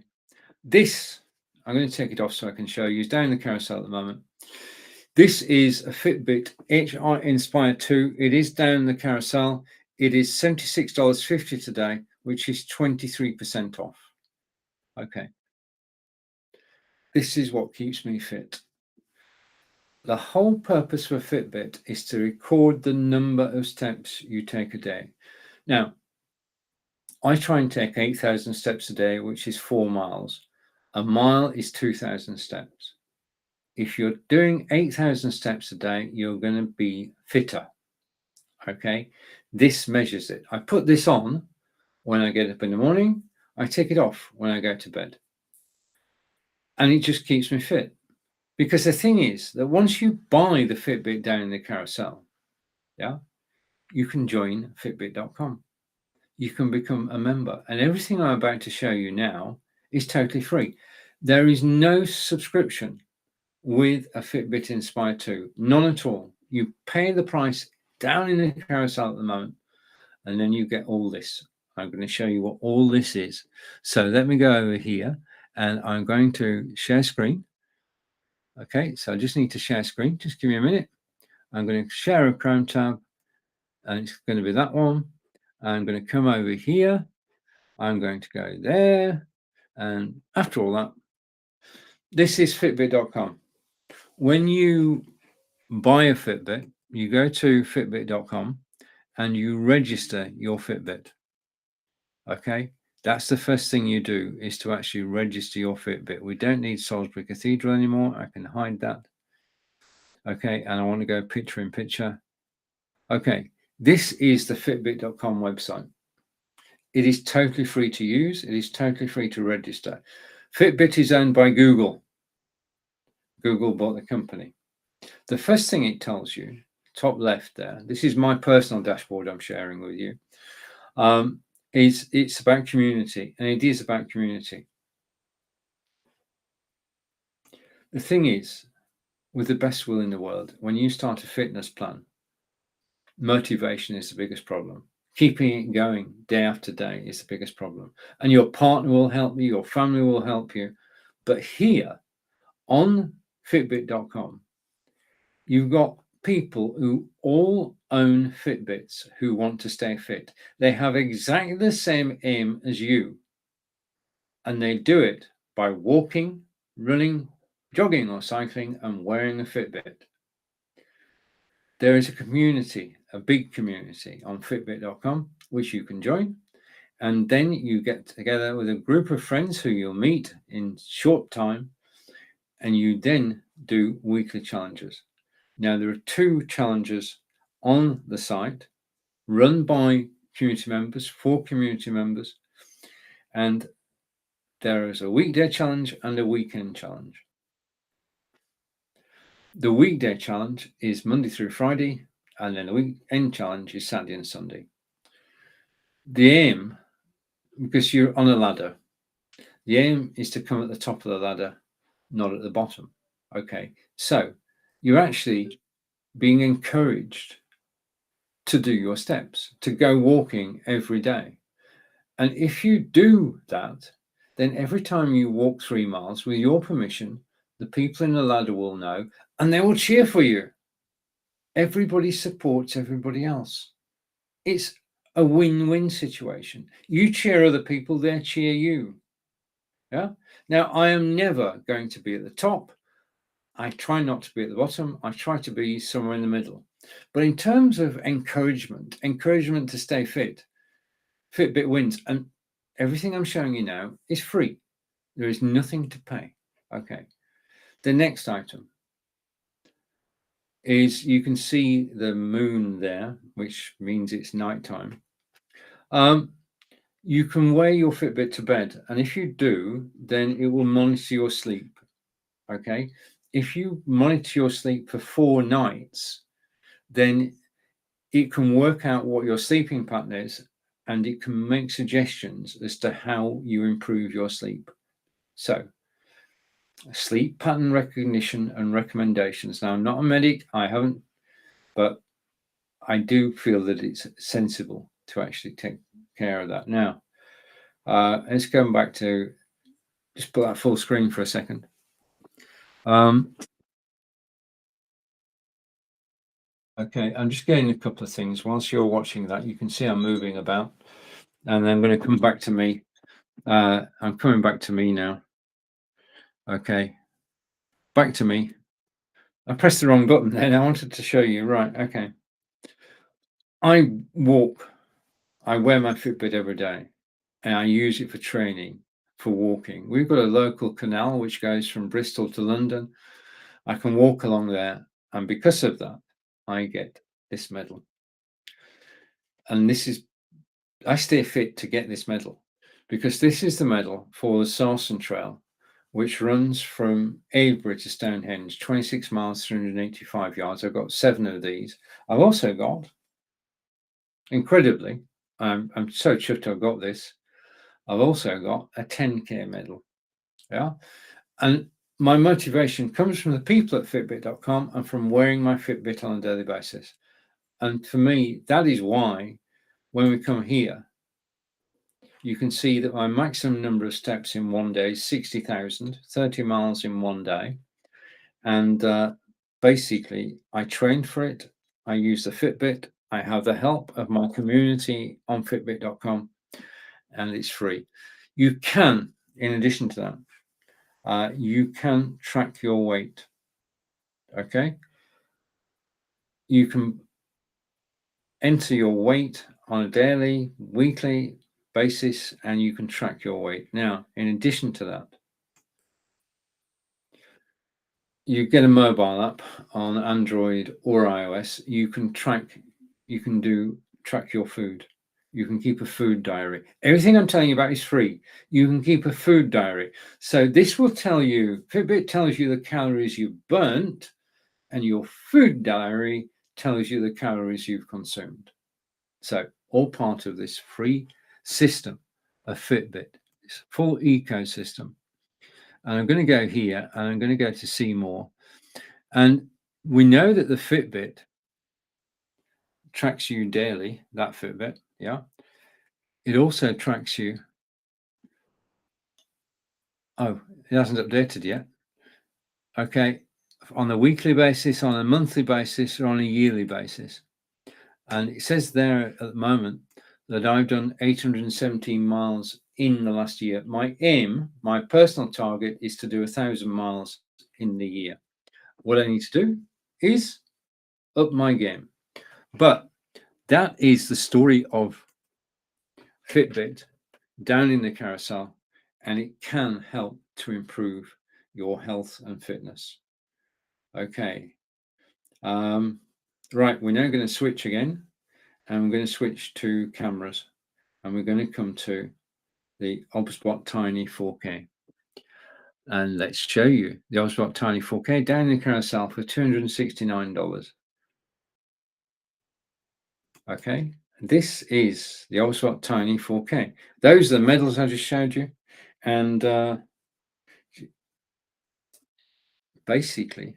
This, I'm going to take it off so I can show you. It's down in the carousel at the moment. This is a Fitbit HI Inspire 2. It is down in the carousel. It is $76.50 today, which is 23% off. Okay. This is what keeps me fit. The whole purpose for Fitbit is to record the number of steps you take a day. Now, I try and take 8,000 steps a day, which is 4 miles. A mile is 2,000 steps. If you're doing 8,000 steps a day, you're going to be fitter. Okay, this measures it. I put this on when I get up in the morning. I take it off when I go to bed. And it just keeps me fit. Because the thing is that once you buy the Fitbit down in the carousel, yeah, you can join Fitbit.com. You can become a member. And everything I'm about to show you now is totally free. There is no subscription with a Fitbit Inspire 2, none at all. You pay the price down in the carousel at the moment, and then you get all this. I'm going to show you what all this is. So let me go over here, and I'm going to share screen. Okay, so I just need to share screen. Just give me a minute. I'm going to share a Chrome tab, and it's going to be that one. I'm going to come over here. I'm going to go there. And after all that, this is Fitbit.com. When you buy a Fitbit, you go to Fitbit.com and you register your Fitbit. Okay, that's the first thing you do, is to actually register your Fitbit. We don't need Salisbury Cathedral anymore. I can hide that. Okay, and I want to go picture in picture. Okay, this is the Fitbit.com website. It is totally free to use. It is totally free to register. Fitbit is owned by Google. Google bought the company. The first thing it tells you, top left there, this is my personal dashboard I'm sharing with you, is it's about community, and it is about community. The thing is, with the best will in the world, when you start a fitness plan, motivation is the biggest problem. Keeping it going day after day is the biggest problem. And your partner will help you, your family will help you. But here on Fitbit.com, you've got people who all own Fitbits who want to stay fit. They have exactly the same aim as you. And they do it by walking, running, jogging, or cycling and wearing a Fitbit. There is a community, a big community on Fitbit.com, which you can join. And then you get together with a group of friends who you'll meet in short time, and you then do weekly challenges. Now, there are 2 challenges on the site run by community members, for community members, and there is a weekday challenge and a weekend challenge. The weekday challenge is Monday through Friday, and then the weekend challenge is Saturday and Sunday. The aim, because you're on a ladder, the aim is to come at the top of the ladder, not at the bottom. Okay, so you're actually being encouraged to do your steps, to go walking every day. And if you do that, then every time you walk 3 miles, with your permission, the people in the ladder will know, and they will cheer for you. Everybody supports everybody else. It's a win-win situation. You cheer other people, they cheer you. Yeah. Now, I am never going to be at the top. I try not to be at the bottom. I try to be somewhere in the middle. But in terms of encouragement to stay fit, Fitbit wins. And everything I'm showing you now is free. There is nothing to pay. Okay. The next item is you can see the moon there, which means it's nighttime. You can wear your Fitbit to bed, and if you do, then it will monitor your sleep. Okay. If you monitor your sleep for 4 nights, then it can work out what your sleeping pattern is, and it can make suggestions as to how you improve your sleep. So, sleep pattern recognition and recommendations. Now, I'm not a medic, I haven't, but I do feel that it's sensible to actually take care of that. Now, let's go back to just put that full screen for a second. Okay, I'm just getting a couple of things. Whilst you're watching that, you can see I'm moving about, and I'm going to come back to me. I'm coming back to me now. Okay, back to me. I pressed the wrong button then. I wanted to show you. Right, okay. I walk. I wear my Fitbit every day, and I use it for training, for walking. We've got a local canal which goes from Bristol to London. I can walk along there, and because of that, I get this medal. And this is, I stay fit to get this medal, because this is the medal for the Sarsen Trail, which runs from Avebury to Stonehenge, 26 miles, 385 yards. I've got 7 of these. I've also got, incredibly, I'm so chuffed I've got this, I've also got a 10K medal. Yeah. And my motivation comes from the people at Fitbit.com and from wearing my Fitbit on a daily basis. And for me, that is why when we come here, you can see that my maximum number of steps in one day is 60,000, 30 miles in one day. And basically, I trained for it. I use the Fitbit. I have the help of my community on Fitbit.com, and it's free. You can, in addition to that, you can track your weight. Okay. You can enter your weight on a daily, weekly basis, and you can track your weight. Now, in addition to that, you get a mobile app on Android or iOS. You can track your food. You can keep a food diary. Everything I'm telling you about is free. You can keep a food diary. So this will tell you, Fitbit tells you the calories you burnt, and your food diary tells you the calories you've consumed. So all part of this free system of Fitbit, this full ecosystem. And I'm going to go here, and I'm going to go to see more. And we know that the Fitbit tracks you daily, that Fitbit, yeah. It also tracks you. Oh, it hasn't updated yet. Okay, on a weekly basis, on a monthly basis, or on a yearly basis. And it says there at the moment that I've done 817 miles in the last year. My aim, my personal target, is to do 1,000 miles in the year. What I need to do is up my game. But that is the story of Fitbit down in the carousel, and it can help to improve your health and fitness. Okay. Right, we're now going to switch again, and we're going to switch to cameras, and we're going to come to the OBSBot Tiny 4K. And let's show you the OBSBot Tiny 4K down in the carousel for $269. Okay, this is the OBSBot Tiny 4K. Those are the medals I just showed you, and basically,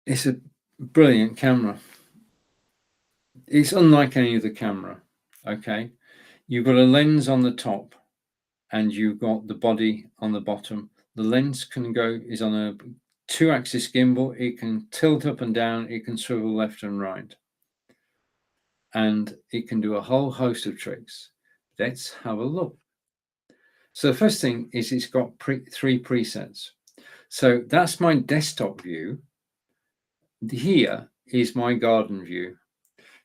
it's a brilliant camera. It's unlike any other camera. Okay, you've got a lens on the top, and you've got the body on the bottom. The lens is on a 2-axis gimbal. It can tilt up and down. It can swivel left and right, and it can do a whole host of tricks. Let's have a look. So the first thing is it's got 3 presets. So that's my desktop view. Here is my garden view,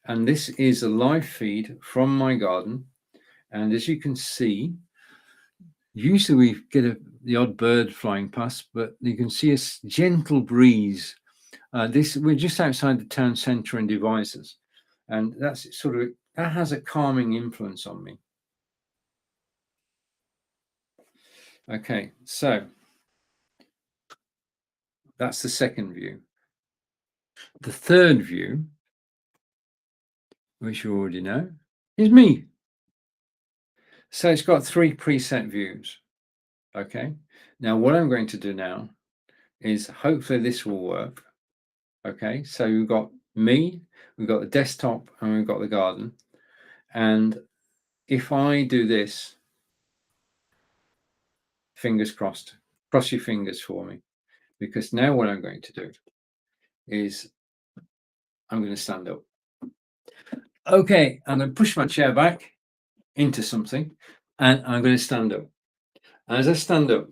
and this is a live feed from my garden. And as you can see, usually we get the odd bird flying past, but you can see a gentle breeze. We're just outside the town centre in Devizes, and that has a calming influence on me. Okay, so that's the second view. The third view, which you already know, is me. So it's got 3 preset views. Okay, now what I'm going to do now is hopefully this will work. Okay, so we've got me, we've got the desktop, and we've got the garden. And if I do this, fingers crossed, cross your fingers for me, because now what I'm going to do is I'm going to stand up. Okay, I'm going to push my chair back into something, and I'm going to stand up. And as I stand up,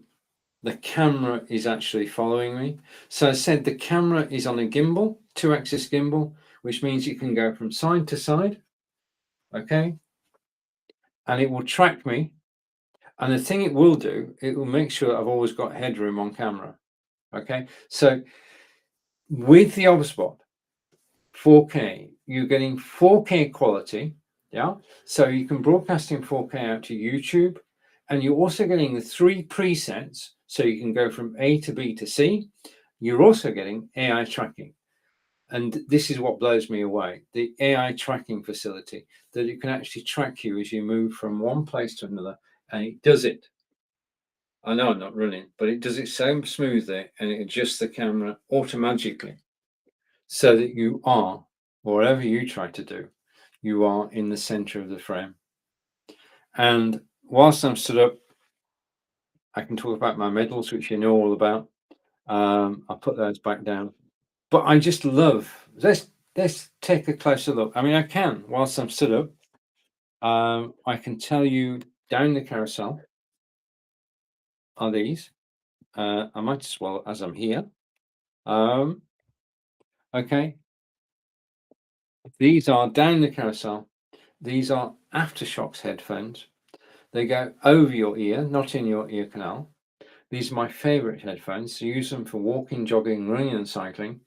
the camera is actually following me. So I said the camera is on a gimbal, 2-axis gimbal, which means it can go from side to side. Okay, and it will track me. And the thing it will do, it will make sure I've always got headroom on camera. Okay, so with the OBSBot 4K, you're getting 4K quality. Yeah, so you can broadcast in 4K out to YouTube, and you're also getting the 3 presets, so you can go from A to B to C. You're also getting AI tracking. And this is what blows me away, the AI tracking facility, that it can actually track you as you move from one place to another, and it does it. I know I'm not running, but it does it so smoothly, and it adjusts the camera automatically so that you are, whatever you try to do, you are in the center of the frame. And whilst I'm stood up, I can talk about my medals, which you know all about. I'll put those back down. But I just love, let's take a closer look. I mean, I can, whilst I'm stood up, I can tell you down the carousel are these. I might as well, as I'm here. Okay. These are down the carousel. These are Aftershocks headphones. They go over your ear, not in your ear canal. These are my favorite headphones. I use them for walking, jogging, running, and cycling.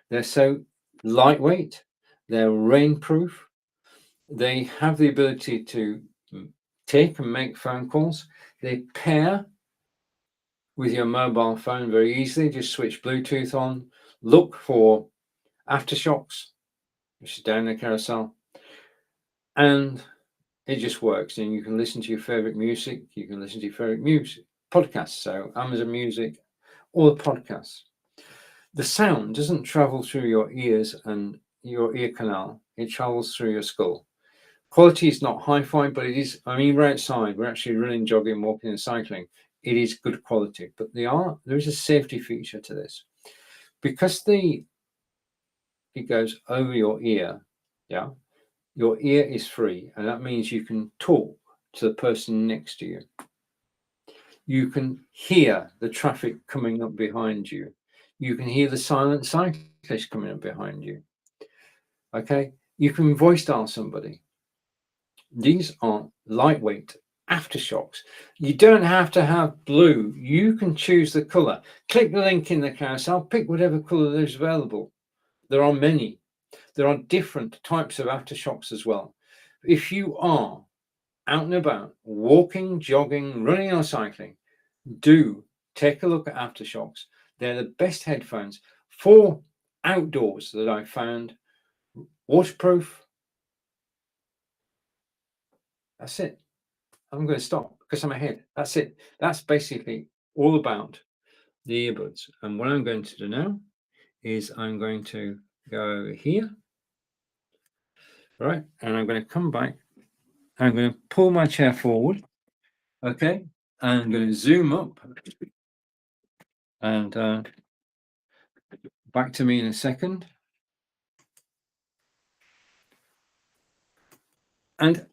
They're so lightweight. They're rainproof. They have the ability to take and make phone calls. They pair with your mobile phone very easily. Just switch Bluetooth on. Look for Aftershocks, which is down the carousel, and it just works. And you can listen to your favorite music. You can listen to your favorite music podcasts. So Amazon Music, or the podcasts. The sound doesn't travel through your ears and your ear canal. It travels through your skull. Quality is not hi-fi, but it is. I mean, we're outside. We're actually running, jogging, walking, and cycling. It is good quality, but there is a safety feature to this, because it goes over your ear. Yeah, your ear is free, and that means you can talk to the person next to you. You can hear the traffic coming up behind you. You can hear the silent cyclist coming up behind you. Okay, you can voice dial somebody. These are lightweight aftershocks. You don't have to have blue. You can choose the color. Click the link in the carousel, pick whatever color is available. There are many. There are different types of aftershocks as well. If you are out and about, walking, jogging, running or cycling, do take a look at aftershocks. They're the best headphones for outdoors that I've found. Waterproof. That's it. I'm going to stop because I'm ahead. That's it. That's basically all about the earbuds. And what I'm going to do now is I'm going to go over here. Right. And I'm going to come back. I'm going to pull my chair forward. Okay. And I'm going to zoom up and back to me in a second. And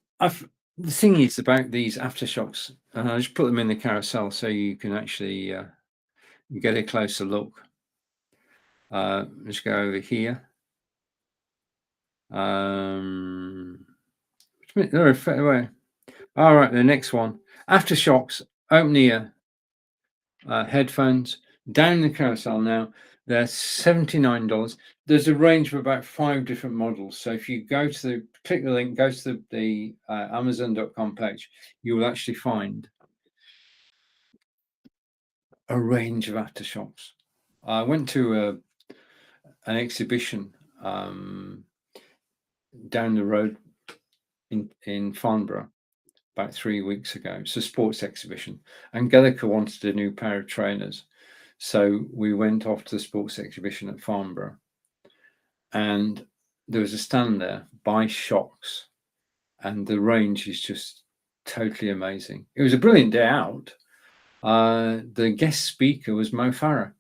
the thing is about these aftershocks, and I just put them in the carousel so you can actually get a closer look. Let's go over here. All right, the next one. Aftershocks, open ear headphones, down the carousel now. They're $79. There's a range of about 5 different models. So if you go to click the link, go to the Amazon.com page, you will actually find a range of aftershocks. I went to an exhibition down the road in Farnborough about 3 weeks ago. It's a sports exhibition. Angelica wanted a new pair of trainers. So we went off to the sports exhibition at Farnborough. And there was a stand there, Buy Shocks. And the range is just totally amazing. It was a brilliant day out. The guest speaker was Mo Farah.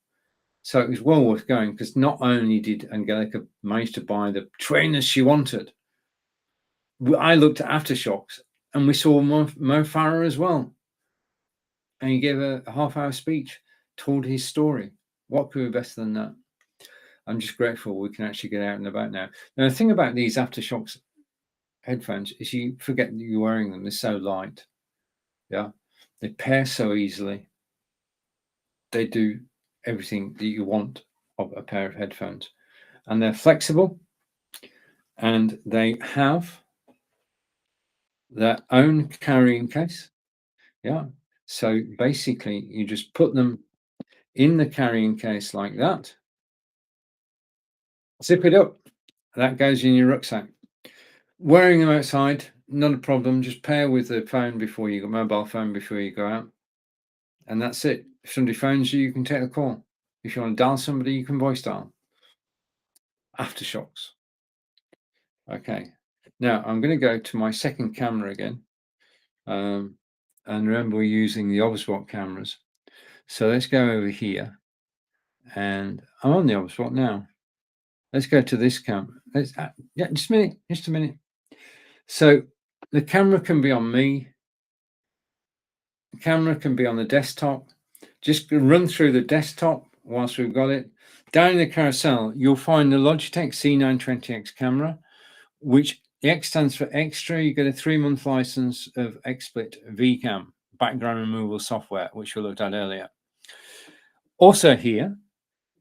So it was well worth going because not only did Angelica manage to buy the trainers she wanted, I looked at aftershocks and we saw Mo Farah as well. And he gave a half-hour speech, told his story. What could be better than that? I'm just grateful we can actually get out and about now. Now, the thing about these aftershocks headphones is you forget that you're wearing them. They're so light. Yeah. They pair so easily. They do everything that you want of a pair of headphones. And they're flexible. And they have their own carrying case. Yeah. So basically, you just put them in the carrying case like that. Zip it up. That goes in your rucksack. Wearing them outside, not a problem. Just pair with the phone before you go, mobile phone before you go out. And that's it. If somebody phones you, you can take the call. If you want to dial somebody, you can voice dial. Aftershocks. Okay. Now I'm going to go to my second camera again. And remember, we're using the Obswat cameras. So let's go over here. And I'm on the Obswat now. Let's go to this camera. Yeah, just a minute. So the camera can be on me. The camera can be on the desktop. Just run through the desktop whilst we've got it. Down in the carousel, you'll find the Logitech C920X camera, which the X stands for extra. You get a 3-month license of XSplit VCam, background removal software, which we looked at earlier. Also here,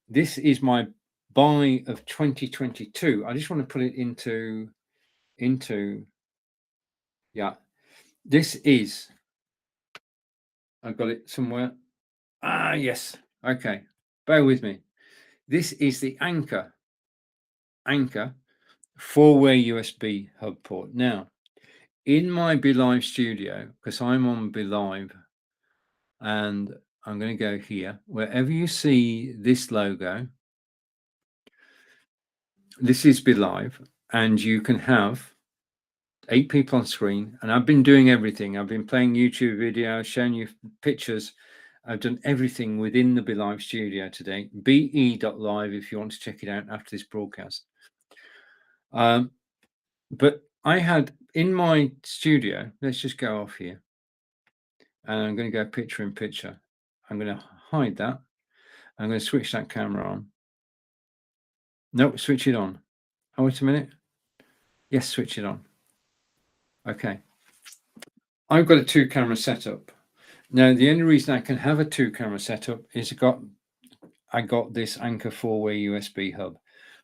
this is my buy of 2022. I just want to put it into yeah. This is, I've got it somewhere. Yes. Okay. Bear with me. This is the Anchor 4-way USB hub port. Now, in my BeLive studio, because I'm on BeLive, and I'm going to go here, wherever you see this logo, this is BeLive, and you can have 8 people on screen. And I've been doing everything. I've been playing YouTube videos, showing you pictures. I've done everything within the BeLive studio today. be.live if you want to check it out after this broadcast. But I had in my studio, let's just go off here. And I'm going to go picture in picture. I'm going to hide that. I'm going to switch that camera on. Nope, switch it on. Oh, wait a minute. Yes, switch it on. Okay. I've got a 2-camera setup. Now, the only reason I can have a 2-camera setup is I got this Anchor 4-way USB hub.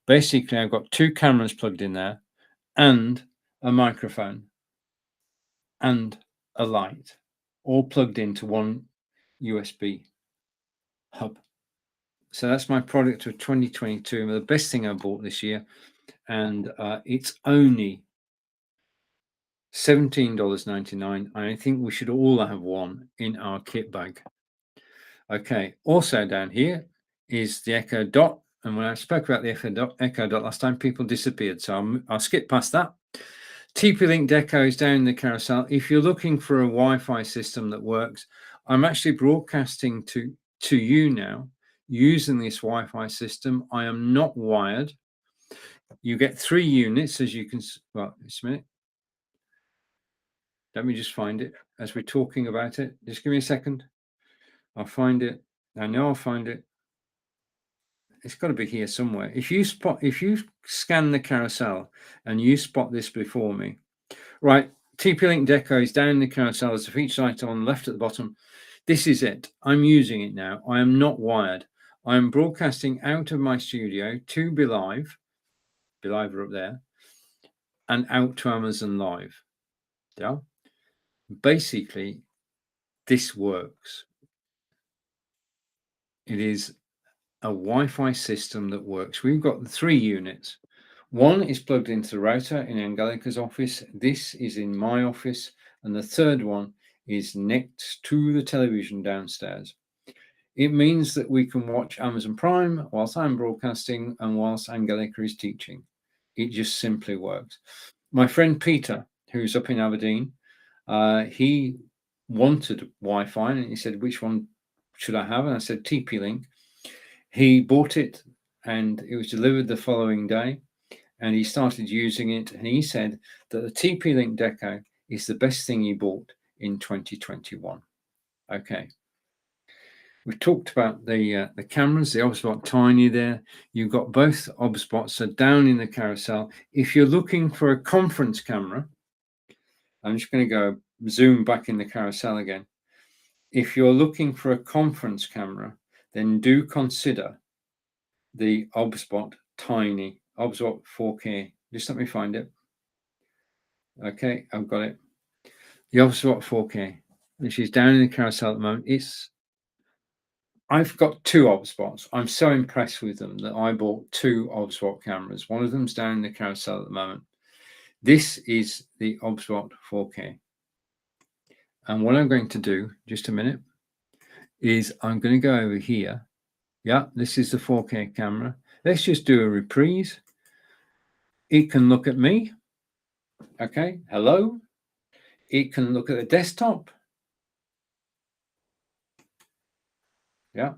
Basically, I've got 2 cameras plugged in there and a microphone and a light, all plugged into one USB hub. So that's my product of 2022, the best thing I bought this year, and it's only $17.99. I think we should all have one in our kit bag. Okay, also down here is the Echo Dot, and when I spoke about the Echo Dot last time, people disappeared, so I'll skip past that. TP-Link Deco is down in the carousel. If you're looking for a Wi-Fi system that works, I'm actually broadcasting to you now using this Wi-Fi system. I am not wired. You get 3 units, as you can. Well, just a minute. Let me just find it as we're talking about it. Just give me a second. I'll find it. I know I'll find it. It's got to be here somewhere. If you scan the carousel and you spot this before me, right? TP-Link Deco is down in the carousel. There's a feature item on the left at the bottom. This is it. I'm using it now. I am not wired. I'm broadcasting out of my studio to Belive are up there, and out to Amazon Live. Yeah. Basically, this works. It is a Wi-Fi system that works. We've got 3 units. One is plugged into the router in Angelica's office. This is in my office. And the third one is next to the television downstairs. It means that we can watch Amazon Prime whilst I'm broadcasting and whilst Angelica is teaching. It just simply works. My friend Peter, who's up in Aberdeen, he wanted Wi-Fi and he said, which one should I have? And I said, TP-Link. He bought it and it was delivered the following day and he started using it. And he said that the TP-Link Deco is the best thing he bought in 2021. Okay. We talked about the cameras, the OBSBot Tiny there. You've got both OBSBots so down in the carousel. If you're looking for a conference camera, I'm just going to go zoom back in the carousel again. If you're looking for a conference camera, then do consider the OBSBot Tiny, OBSBot 4K. Just let me find it. Okay, I've got it. The OBSBot 4K, which is down in the carousel at the moment. I've got 2 OBSBots. I'm so impressed with them that I bought 2 OBSBot cameras. One of them's down in the carousel at the moment. This is the OBSBot 4K. And what I'm going to do, just a minute, is I'm going to go over here. Yeah, this is the 4K camera. Let's just do a reprise. It can look at me. Okay, hello. It can look at the desktop. Yeah.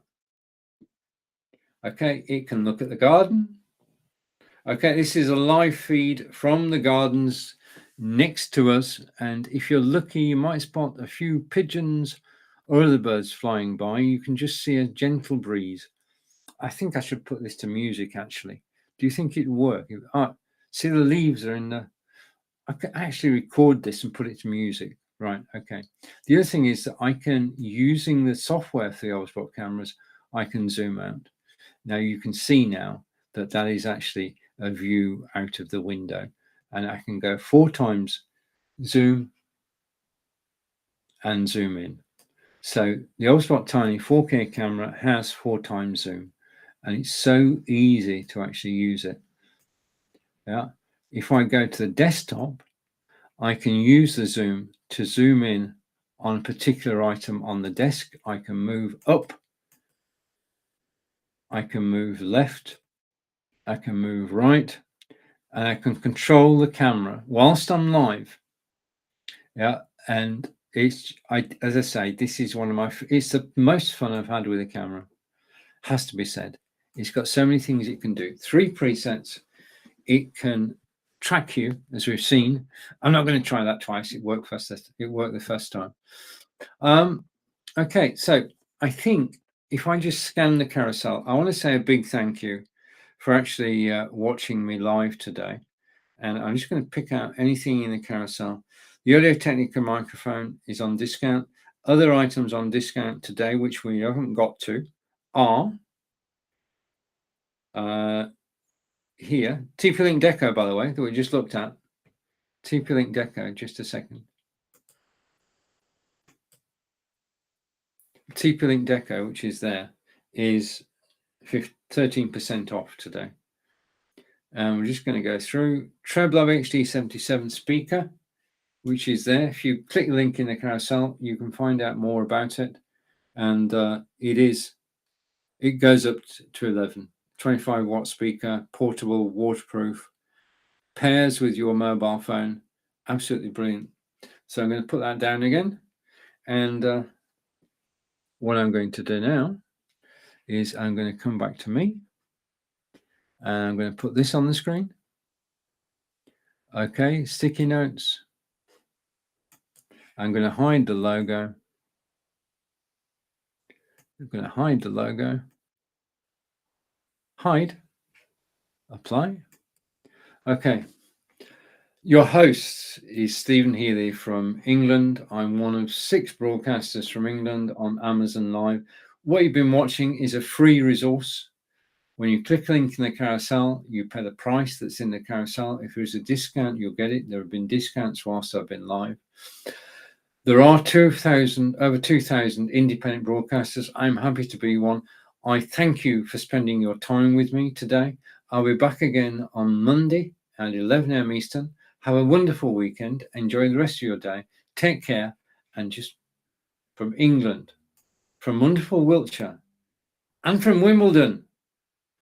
Okay, it can look at the garden. Okay, this is a live feed from the gardens next to us. And if you're lucky, you might spot a few pigeons or other birds flying by. You can just see a gentle breeze. I think I should put this to music, actually. Do you think it'd work? See, the leaves are in the... I can actually record this and put it to music. Right, okay. The other thing is that I can, using the software for the OBSBot cameras, I can zoom out. Now you can see now that that is actually a view out of the window. And I can go 4 times zoom and zoom in. So the OBSBot Tiny 4K camera has 4 times zoom. And it's so easy to actually use it. Yeah. If I go to the desktop, I can use the zoom to zoom in on a particular item on the desk. I can move up. I can move left. I can move right. And I can control the camera whilst I'm live. Yeah. And as I say, this is it's the most fun I've had with a camera. Has to be said. It's got so many things it can do. 3 presets. It can track you, as we've seen. I'm not going to try that twice. It worked first. It worked the first time. Okay, so I think if I just scan the carousel, I want to say a big thank you for actually watching me live today. And I'm just going to pick out anything in the carousel. The Audio Technica microphone is on discount. Other items on discount today, which we haven't got to, are here. TP-Link Deco, by the way, that we just looked at. TP-Link Deco, just a second. TP-Link Deco, which is there, is 13% off today. And we're just going to go through Treblab HD77 speaker, which is there. If you click the link in the carousel, you can find out more about it. And it goes up to 11. 25-watt speaker, portable, waterproof, pairs with your mobile phone. Absolutely brilliant. So I'm going to put that down again. And what I'm going to do now is I'm going to come back to me. And I'm going to put this on the screen. Okay, sticky notes. I'm going to hide the logo. I'm going to hide the logo. Hide. Apply. Okay. Your host is Stephen Healey from England. I'm one of 6 broadcasters from England on Amazon Live. What you've been watching is a free resource. When you click a link in the carousel, you pay the price that's in the carousel. If there's a discount, you'll get it. There have been discounts whilst I've been live. There are over 2,000 independent broadcasters. I'm happy to be one. I thank you for spending your time with me today. I'll be back again on Monday at 11 a.m. Eastern. Have a wonderful weekend. Enjoy the rest of your day. Take care. And just from England, from wonderful Wiltshire, and from Wimbledon.